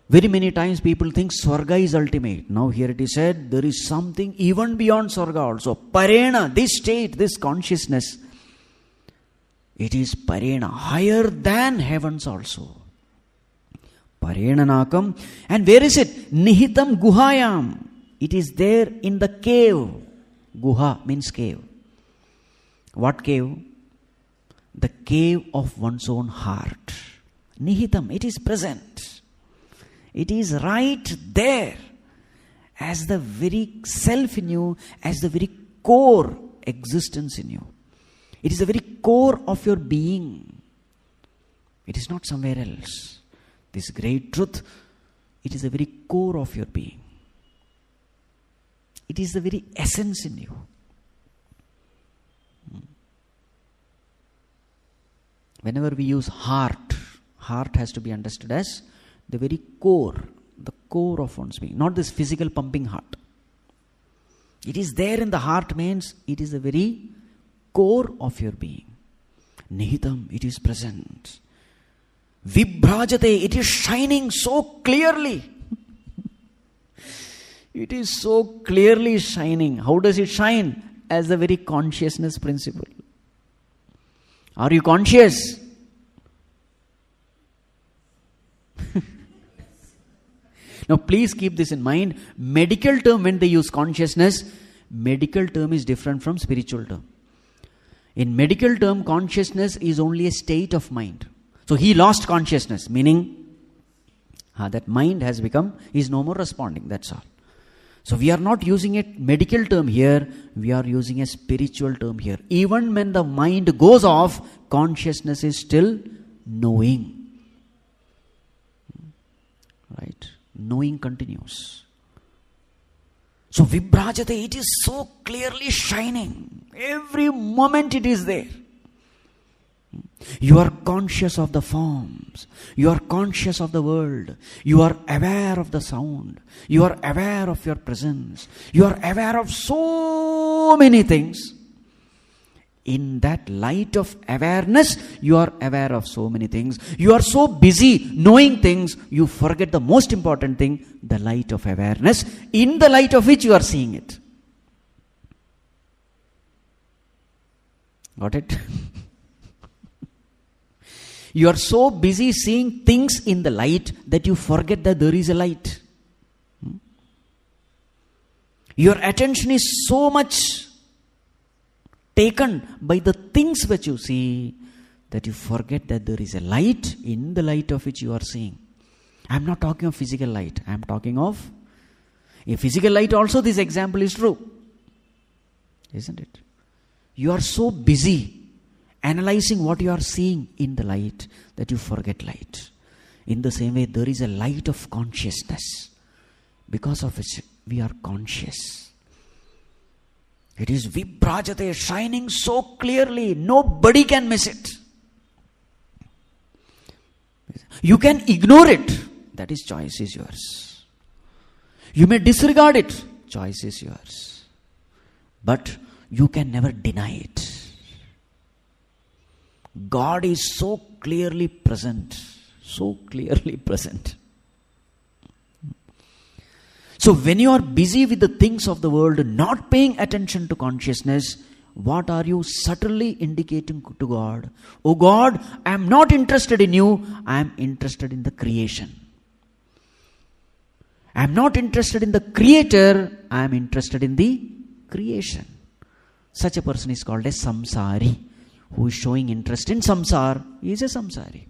Very many times people think Swarga is ultimate. Now here it is said, there is something even beyond Swarga also. Parena, this state, this consciousness, it is Parena, higher than heavens also. Parenanakam. And where is it? Nihitam Guhayam. It is there in the cave. Guha means cave. What cave? The cave of one's own heart. Nihitam, it is present. It is right there as the very self in you, as the very core existence in you. It is the very core of your being. It is not somewhere else. This great truth, it is the very core of your being. It is the very essence in you. Whenever we use heart, heart has to be understood as the very core of one's being, not this physical pumping heart. It is there in the heart means it is the very core of your being. Nihitam, it is present. VIBHRājate, it is shining so clearly. It is so clearly shining. How does it shine? As the very consciousness principle. Are you conscious? Now please keep this in mind. Medical term, when they use consciousness, medical term is different from spiritual term. In medical term, consciousness is only a state of mind. So he lost consciousness, meaning that mind has become, he is no more responding, that's all. So we are not using a medical term here, we are using a spiritual term here. Even when the mind goes off, consciousness is still knowing. Right? Knowing continues. So VIBHRājate, it is so clearly shining. Every moment it is there. You are conscious of the forms. You are conscious of the world. You are aware of the sound. You are aware of your presence. You are aware of so many things. In that light of awareness, you are aware of so many things. You are so busy knowing things, you forget the most important thing, the light of awareness, in the light of which you are seeing it. Got it? You are so busy seeing things in the light that you forget that there is a light. Your attention is so much taken by the things which you see that you forget that there is a light in the light of which you are seeing. I am not talking of physical light. I am talking of a physical light also. This example is true. Isn't it? You are so busy analyzing what you are seeing in the light that you forget light. In the same way, there is a light of consciousness because of which we are conscious. It is VIBHRājate, shining so clearly, nobody can miss it. You can ignore it, that is, choice is yours. You may disregard it, choice is yours. But you can never deny it. God is so clearly present, so clearly present. So when you are busy with the things of the world, not paying attention to consciousness, what are you subtly indicating to God? Oh God, I am not interested in you, I am interested in the creation. I am not interested in the creator, I am interested in the creation. Such a person is called a Samsārī. Who is showing interest in samsara is a Samsārī.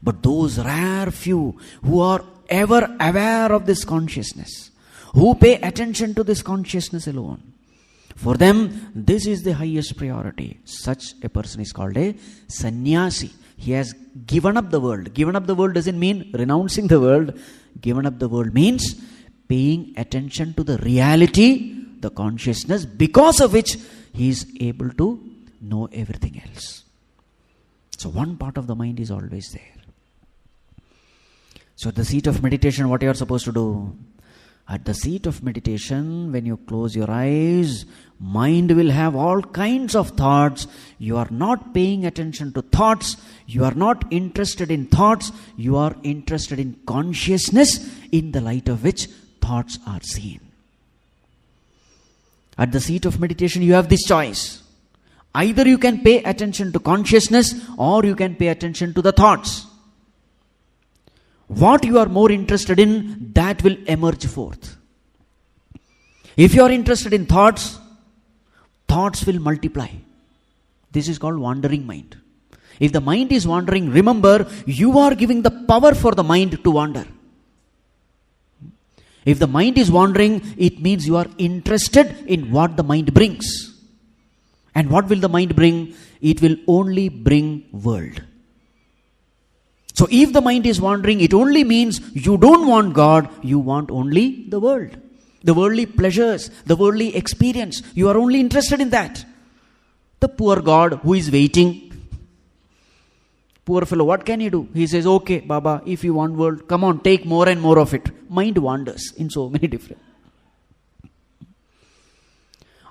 But those rare few who are ever aware of this consciousness, who pay attention to this consciousness alone, for them this is the highest priority. Such a person is called a Sannyasi. He has given up the world. Given up the world doesn't mean renouncing the world. Given up the world means paying attention to the reality, the consciousness, because of which he is able to know everything else. So one part of the mind is always there. So at the seat of meditation, what you are supposed to do? At the seat of meditation, when you close your eyes, mind will have all kinds of thoughts. You are not paying attention to thoughts. You are not interested in thoughts. You are interested in consciousness, in the light of which thoughts are seen. At the seat of meditation, you have this choice. Either you can pay attention to consciousness or you can pay attention to the thoughts. What you are more interested in, that will emerge forth. If you are interested in thoughts, thoughts will multiply. This is called wandering mind. If the mind is wandering, remember, you are giving the power for the mind to wander. If the mind is wandering, it means you are interested in what the mind brings. And what will the mind bring? It will only bring world. So if the mind is wandering, it only means you don't want God, you want only the world. The worldly pleasures, the worldly experience. You are only interested in that. The poor God who is waiting. Poor fellow, what can he do? He says, okay, Baba, if you want world, come on, take more and more of it. Mind wanders in so many different.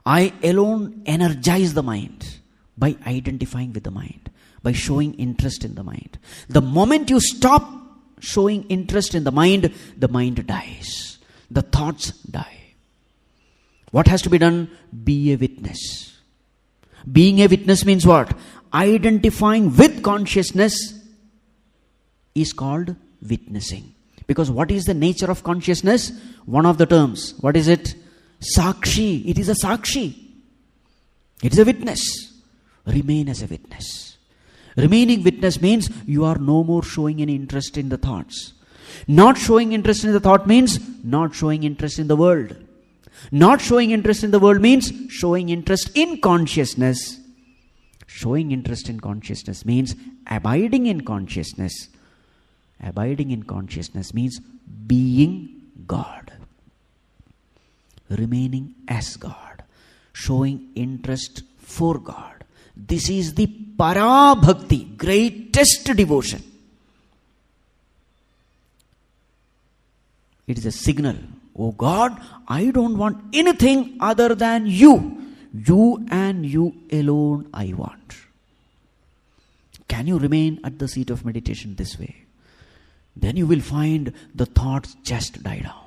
I alone energize the mind by identifying with the mind, by showing interest in the mind. The moment you stop showing interest in the mind dies. The thoughts die. What has to be done? Be a witness. Being a witness means what? Identifying with consciousness is called witnessing. Because what is the nature of consciousness? One of the terms. What is it? Sakshi. It is a sakshi. It is a witness. Remain as a witness. Remaining witness means you are no more showing any interest in the thoughts. Not showing interest in the thought means not showing interest in the world. Not showing interest in the world means showing interest in consciousness. Showing interest in consciousness means abiding in consciousness. Abiding in consciousness means being God. Remaining as God. Showing interest for God. This is the PARÂ BHAKTI, greatest devotion. It is a signal. Oh God, I don't want anything other than you. You and you alone I want. Can you remain at the seat of meditation this way? Then you will find the thoughts just die down.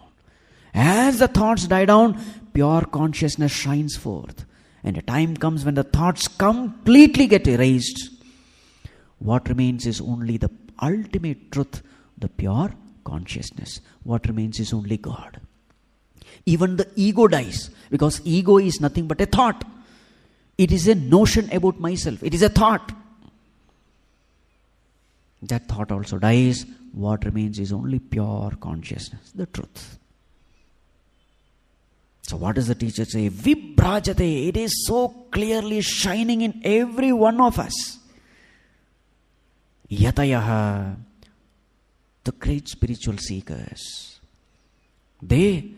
As the thoughts die down, pure consciousness shines forth. And a time comes when the thoughts completely get erased. What remains is only the ultimate truth, the pure consciousness. What remains is only God. Even the ego dies, because ego is nothing but a thought. It is a notion about myself. It is a thought. That thought also dies. What remains is only pure consciousness, the truth. So what does the teacher say? VIBHRÄJATE. It is so clearly shining in every one of us. Yatayaha. The great spiritual seekers. They,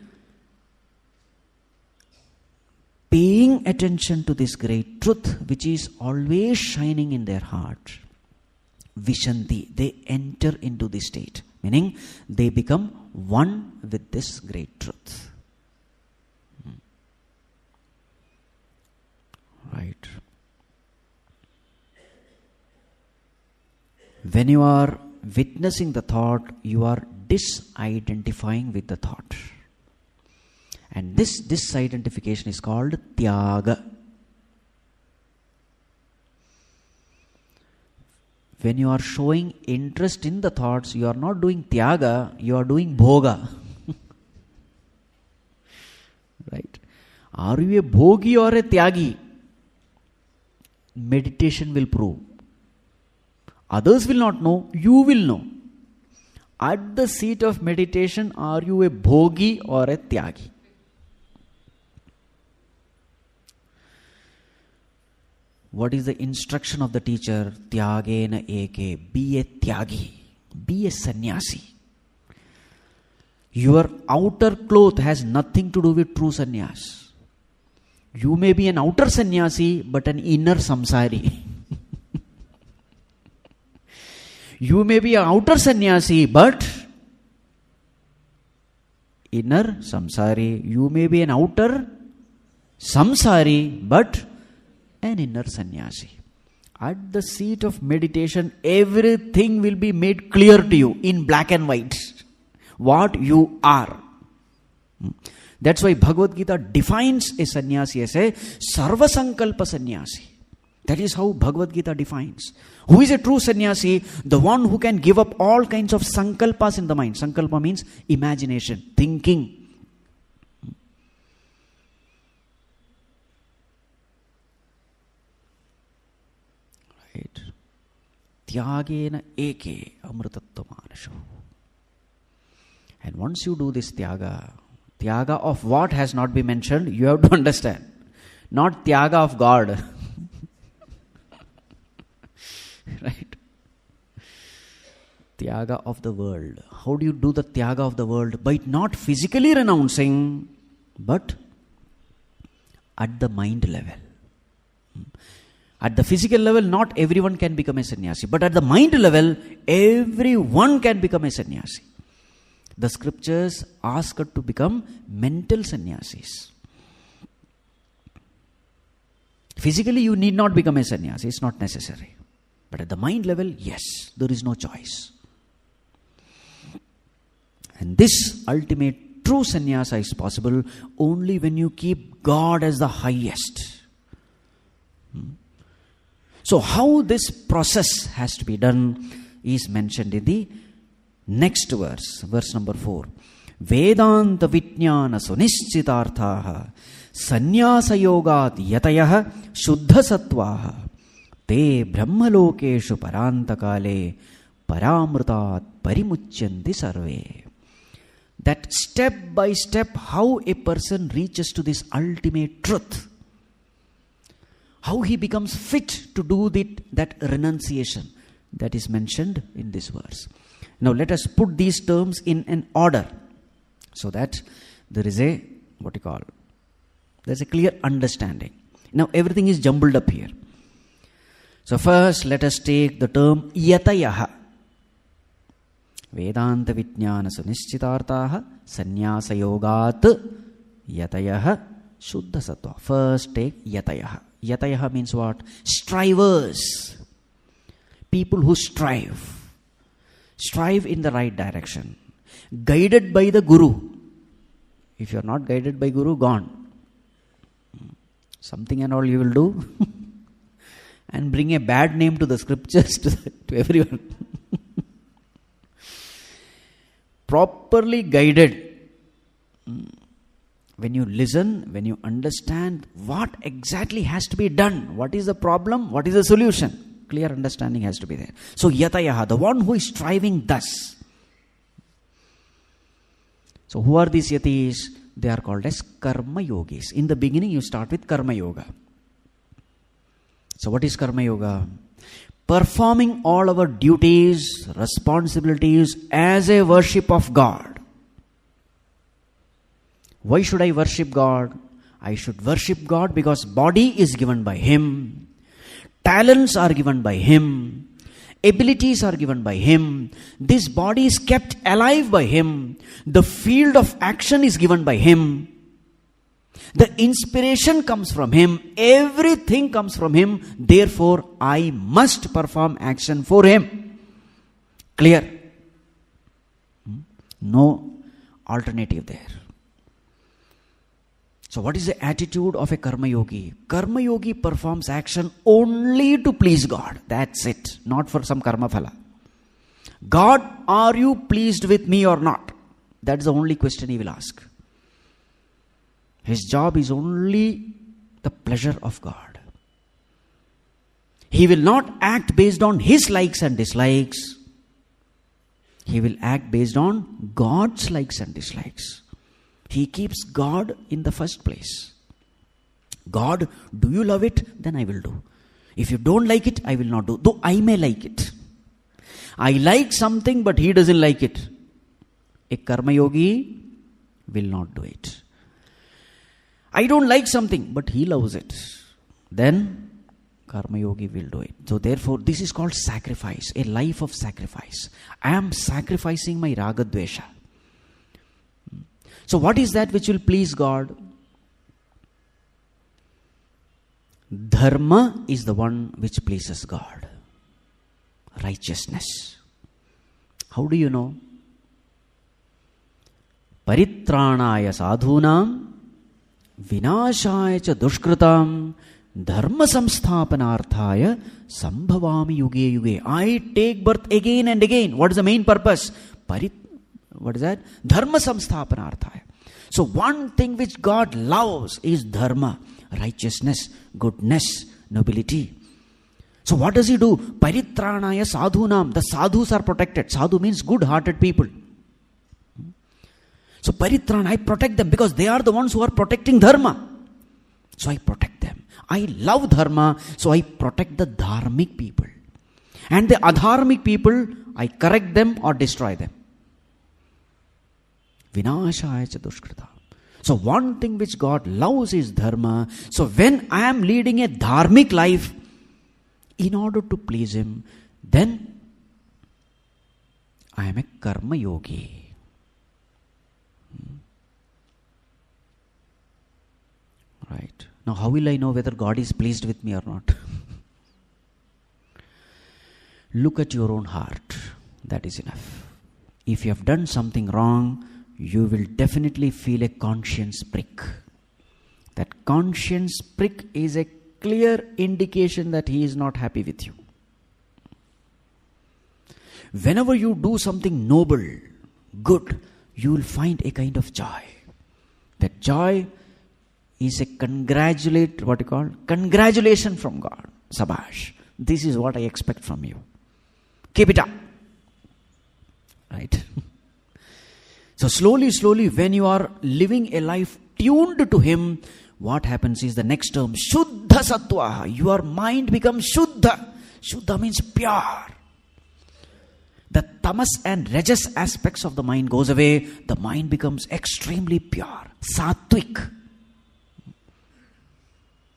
paying attention to this great truth which is always shining in their heart, Vishanti, they enter into this state. Meaning, they become one with this great truth. Right. When you are witnessing the thought, you are disidentifying with the thought. And this disidentification is called TYAGA. When you are showing interest in the thoughts, you are not doing TYAGA, you are doing bhoga. Right? Are you a bhogī or a tyāgī? Meditation will prove. Others will not know, you will know. At the seat of meditation, are you a bhogī or a tyāgī? What is the instruction of the teacher? Tyāgena eke. Be a tyāgī. Be a sannyasi. Your outer cloth has nothing to do with true sannyas. You may be an outer sannyasi, but an inner samsāri. You may be an outer sannyasi, but inner Samsārī. You may be an outer Samsārī, but an inner Sannyasi. At the seat of meditation, everything will be made clear to you in black and white. What you are. That's why Bhagavad Gita defines a sannyasi as a sarva sankalpa sannyasi. That is how Bhagavad Gita defines. Who is a true sannyasi? The one who can give up all kinds of sankalpas in the mind. Sankalpa means imagination, thinking. Right. Tyāgena eke amritattva manasho. And once you do this Tyāga of what has not been mentioned, you have to understand. Not Tyāga of God. Right? Tyāga of the world. How do you do the Tyāga of the world? By not physically renouncing, but at the mind level. At the physical level, not everyone can become a sannyasi. But at the mind level, everyone can become a sannyasi. The scriptures ask us to become mental sannyasis. Physically, you need not become a sannyasi. It's not necessary. But at the mind level, yes, there is no choice. And this ultimate true sannyasa is possible only when you keep God as the highest. So how this process has to be done is mentioned in the next verse, verse number 4. Vedanta vijnana sunischitarthaha Sannyasa Yoga Yatayah Shuddha Sattvaha Te Brahmalokeshu Parantakale Paramrutat Parimuchyanti Sarve. That step by step, how a person reaches to this ultimate truth. How he becomes fit to do that renunciation that is mentioned in this verse. Now let us put these terms in an order so that there is a, there's a clear understanding. Now everything is jumbled up here. So first let us take the term Yatayaha. Vedanta Vijnana Sunischitartaha Sannyasa Yogat Yatayaha Shuddha Sattva. First take Yatayaha. Yatayaha means what? Strivers. People who strive. Strive in the right direction. Guided by the Guru. If you are not guided by Guru, gone. Something and all you will do. And bring a bad name to the scriptures to everyone. Properly guided. When you listen, when you understand what exactly has to be done, what is the problem, what is the solution, clear understanding has to be there. So Yatayaha, the one who is striving thus. So who are these Yatis? They are called as Karma Yogis. In the beginning you start with Karma Yoga. So what is Karma Yoga? Performing all our duties, responsibilities as a worship of God. Why should I worship God? I should worship God because body is given by Him. Talents are given by Him. Abilities are given by Him. This body is kept alive by Him. The field of action is given by Him. The inspiration comes from Him. Everything comes from Him. Therefore, I must perform action for Him. Clear? No alternative there. So what is the attitude of a Karma Yogi? Karma Yogi performs action only to please God. That's it. Not for some karma phala. God, are you pleased with me or not? That's the only question he will ask. His job is only the pleasure of God. He will not act based on his likes and dislikes. He will act based on God's likes and dislikes. He keeps God in the first place. God, do you love it? Then I will do. If you don't like it, I will not do. Though I may like it. I like something, but he doesn't like it. A Karma Yogi will not do it. I don't like something, but he loves it. Then Karma Yogi will do it. So therefore, this is called sacrifice, a life of sacrifice. I am sacrificing my raga dvesha. So what is that which will please God? Dharma is the one which pleases God. Righteousness. How do you know? Paritranaya sadhunam vinashaya cha dushkritam dharma samsthapanarthaya sambhavami yuge yuge. I take birth again and again. What is the main purpose? What is that? Dharma samsthapanarthaya. So one thing which God loves is dharma, righteousness, goodness, nobility. So what does he do? Paritranaya sadhunam. The sadhus are protected. Sadhu means good-hearted people. So Paritran, I protect them because they are the ones who are protecting dharma. So I protect them. I love dharma, so I protect the dharmic people. And the adharmic people, I correct them or destroy them. Vinashaya cha dushkrita. So one thing which God loves is dharma. So when I am leading a dharmic life, in order to please Him, then I am a karma yogi. Right. Now how will I know whether God is pleased with me or not? Look at your own heart. That is enough. If you have done something wrong, you will definitely feel a conscience prick. That conscience prick is a clear indication that He is not happy with you. Whenever you do something noble, good, you will find a kind of joy. That joy is a congratulation from God. Sabash. This is what I expect from you. Keep it up. Right? So slowly, when you are living a life tuned to Him, what happens is the next term, Shuddha Sattva. Your mind becomes Shuddha. Shuddha means pure. The tamas and rajas aspects of the mind goes away. The mind becomes extremely pure. Sattvic.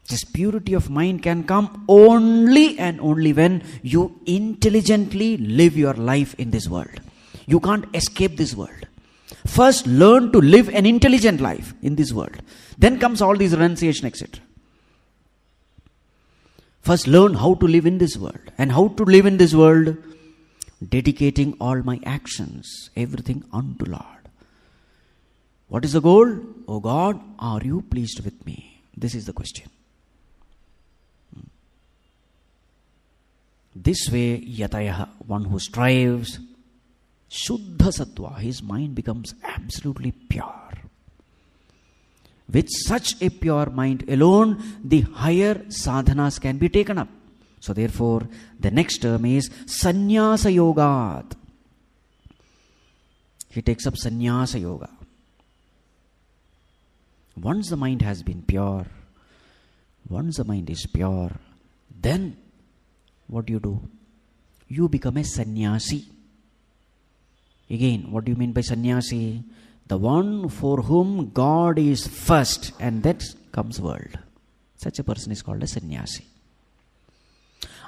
This purity of mind can come only and only when you intelligently live your life in this world. You can't escape this world. First, learn to live an intelligent life in this world. Then comes all these renunciation, etc. First, learn how to live in this world. And how to live in this world? Dedicating all my actions, everything unto Lord. What is the goal? Oh God, are you pleased with me? This is the question. This way, Yataya, one who strives, Shuddha Sattva, his mind becomes absolutely pure. With such a pure mind alone, the higher sadhanas can be taken up. So therefore, the next term is Sannyasa Yoga. He takes up Sannyasa Yoga. Once the mind has been pure, once the mind is pure, then what do? You become a Sannyasi. Again, what do you mean by Sannyasi? The one for whom God is first, and that comes world. Such a person is called a Sannyasi.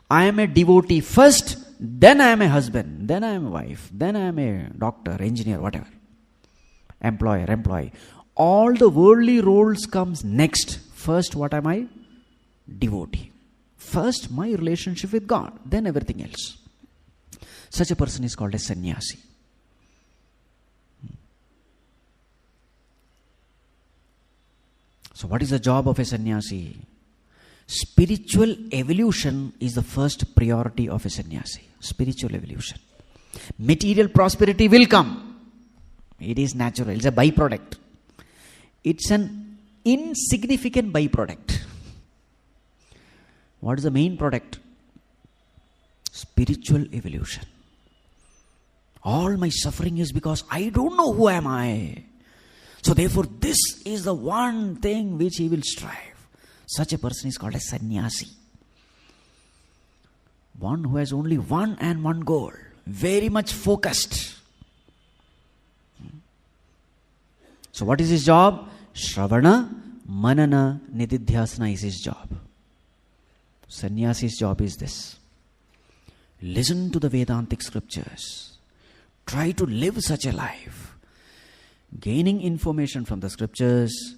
I am a devotee first, then I am a husband, then I am a wife, then I am a doctor, engineer, whatever. Employer, employee. All the worldly roles comes next. First, what am I? Devotee. First, my relationship with God, then everything else. Such a person is called a Sannyasi. So what is the job of a Sannyasi? Spiritual evolution is the first priority of a Sannyasi. Spiritual evolution. Material prosperity will come. It is natural. It's a byproduct. It's an insignificant byproduct. What is the main product? Spiritual evolution. All my suffering is because I don't know who am I. So therefore, this is the one thing which he will strive. Such a person is called a Sannyasi. One who has only one and one goal. Very much focused. So what is his job? Shravana, Manana, Nididhyasana is his job. Sannyasi's job is this. Listen to the Vedantic scriptures. Try to live such a life. gaining information from the scriptures,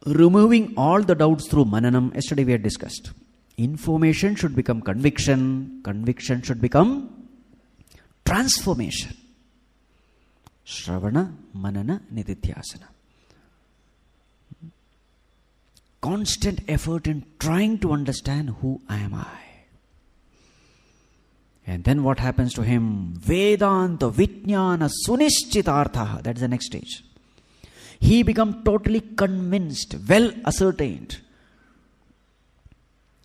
removing all the doubts through mananam. Yesterday we had discussed. Information should become conviction. Conviction should become transformation. Shravana, manana, nididhyasana. Constant effort in trying to understand who am I. And then what happens to him? Vedanta, Vijnana, Sunishchitartha. That's the next stage. He becomes totally convinced, well ascertained.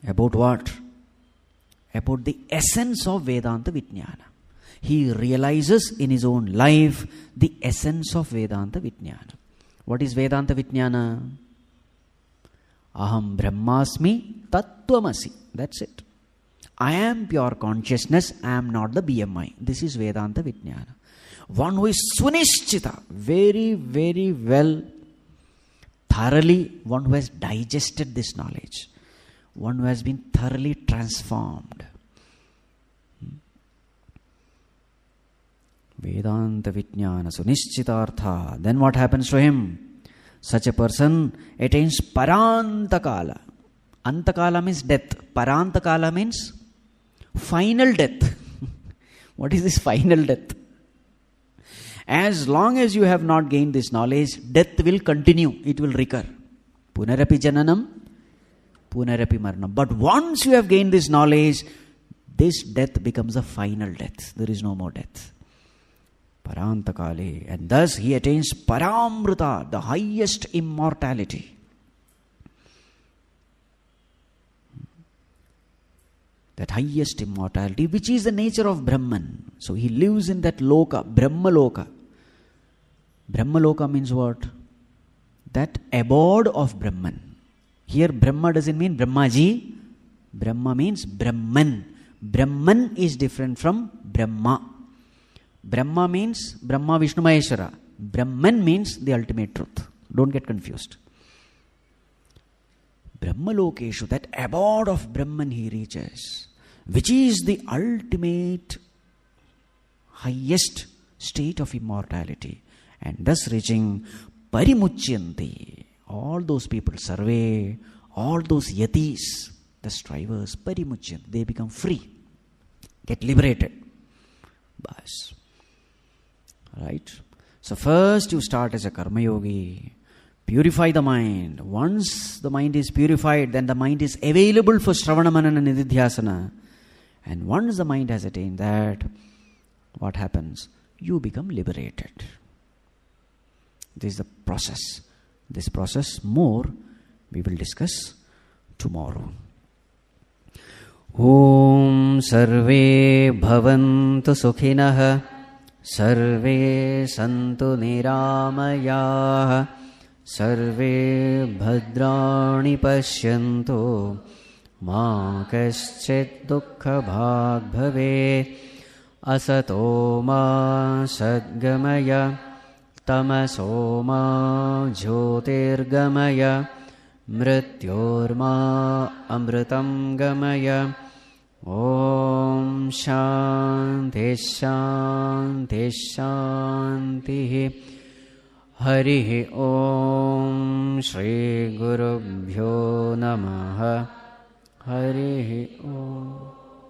About what? About the essence of Vedanta Vijnana. He realizes in his own life the essence of Vedanta Vijnana. What is Vedanta Vijnana? Aham Brahmasmi Tattvamasi. That's it. I am pure consciousness, I am not the BMI. This is Vedanta Vijnana. One who is Sunishchita, very, very well, thoroughly, one who has digested this knowledge. One who has been thoroughly transformed. Vedanta Vijnana Sunishchitartha. Then what happens to him? Such a person attains Parantakala. Antakala means death. Parantakala means final death. What is this final death? As long as you have not gained this knowledge, death will continue. It will recur. Punarapi jananam, punarapi maranam. But once you have gained this knowledge, this death becomes a final death. There is no more death. Parantakale. And thus he attains Paramrita, the highest immortality. That highest immortality, which is the nature of Brahman. So he lives in that loka, Brahma loka. Brahma loka means what? That abode of Brahman. Here Brahma doesn't mean Brahmaji. Brahma means Brahman. Brahman is different from Brahma. Brahma means Brahma Vishnu Maheshwara. Brahman means the ultimate truth. Don't get confused. Brahmalokeshu, that abode of Brahman he reaches, which is the ultimate, highest state of immortality. And thus reaching Parimuchyanti. All those people, Sarve, all those Yatis, the strivers, Parimuchyanti, they become free, get liberated. Bas. Right? So first you start as a Karma Yogi. Purify the mind. Once the mind is purified, then the mind is available for Shravana Manana Nididhyasana. And once the mind has attained that, what happens? You become liberated. This is the process. This process more we will discuss tomorrow. Om Sarve Bhavantu Sukhinah Sarve Santu Niramayah Sarve Bhadrani Pashyanto Ma Kaschit Dukkha Bhag Bhave Asato Ma Sadgamaya Tamaso Ma Jyotirgamaya Mrityorma Amritam Gamaya Om Shanti Shanti Shanti Harihi Om Shri Gurubhyo Namaha Harihi Om.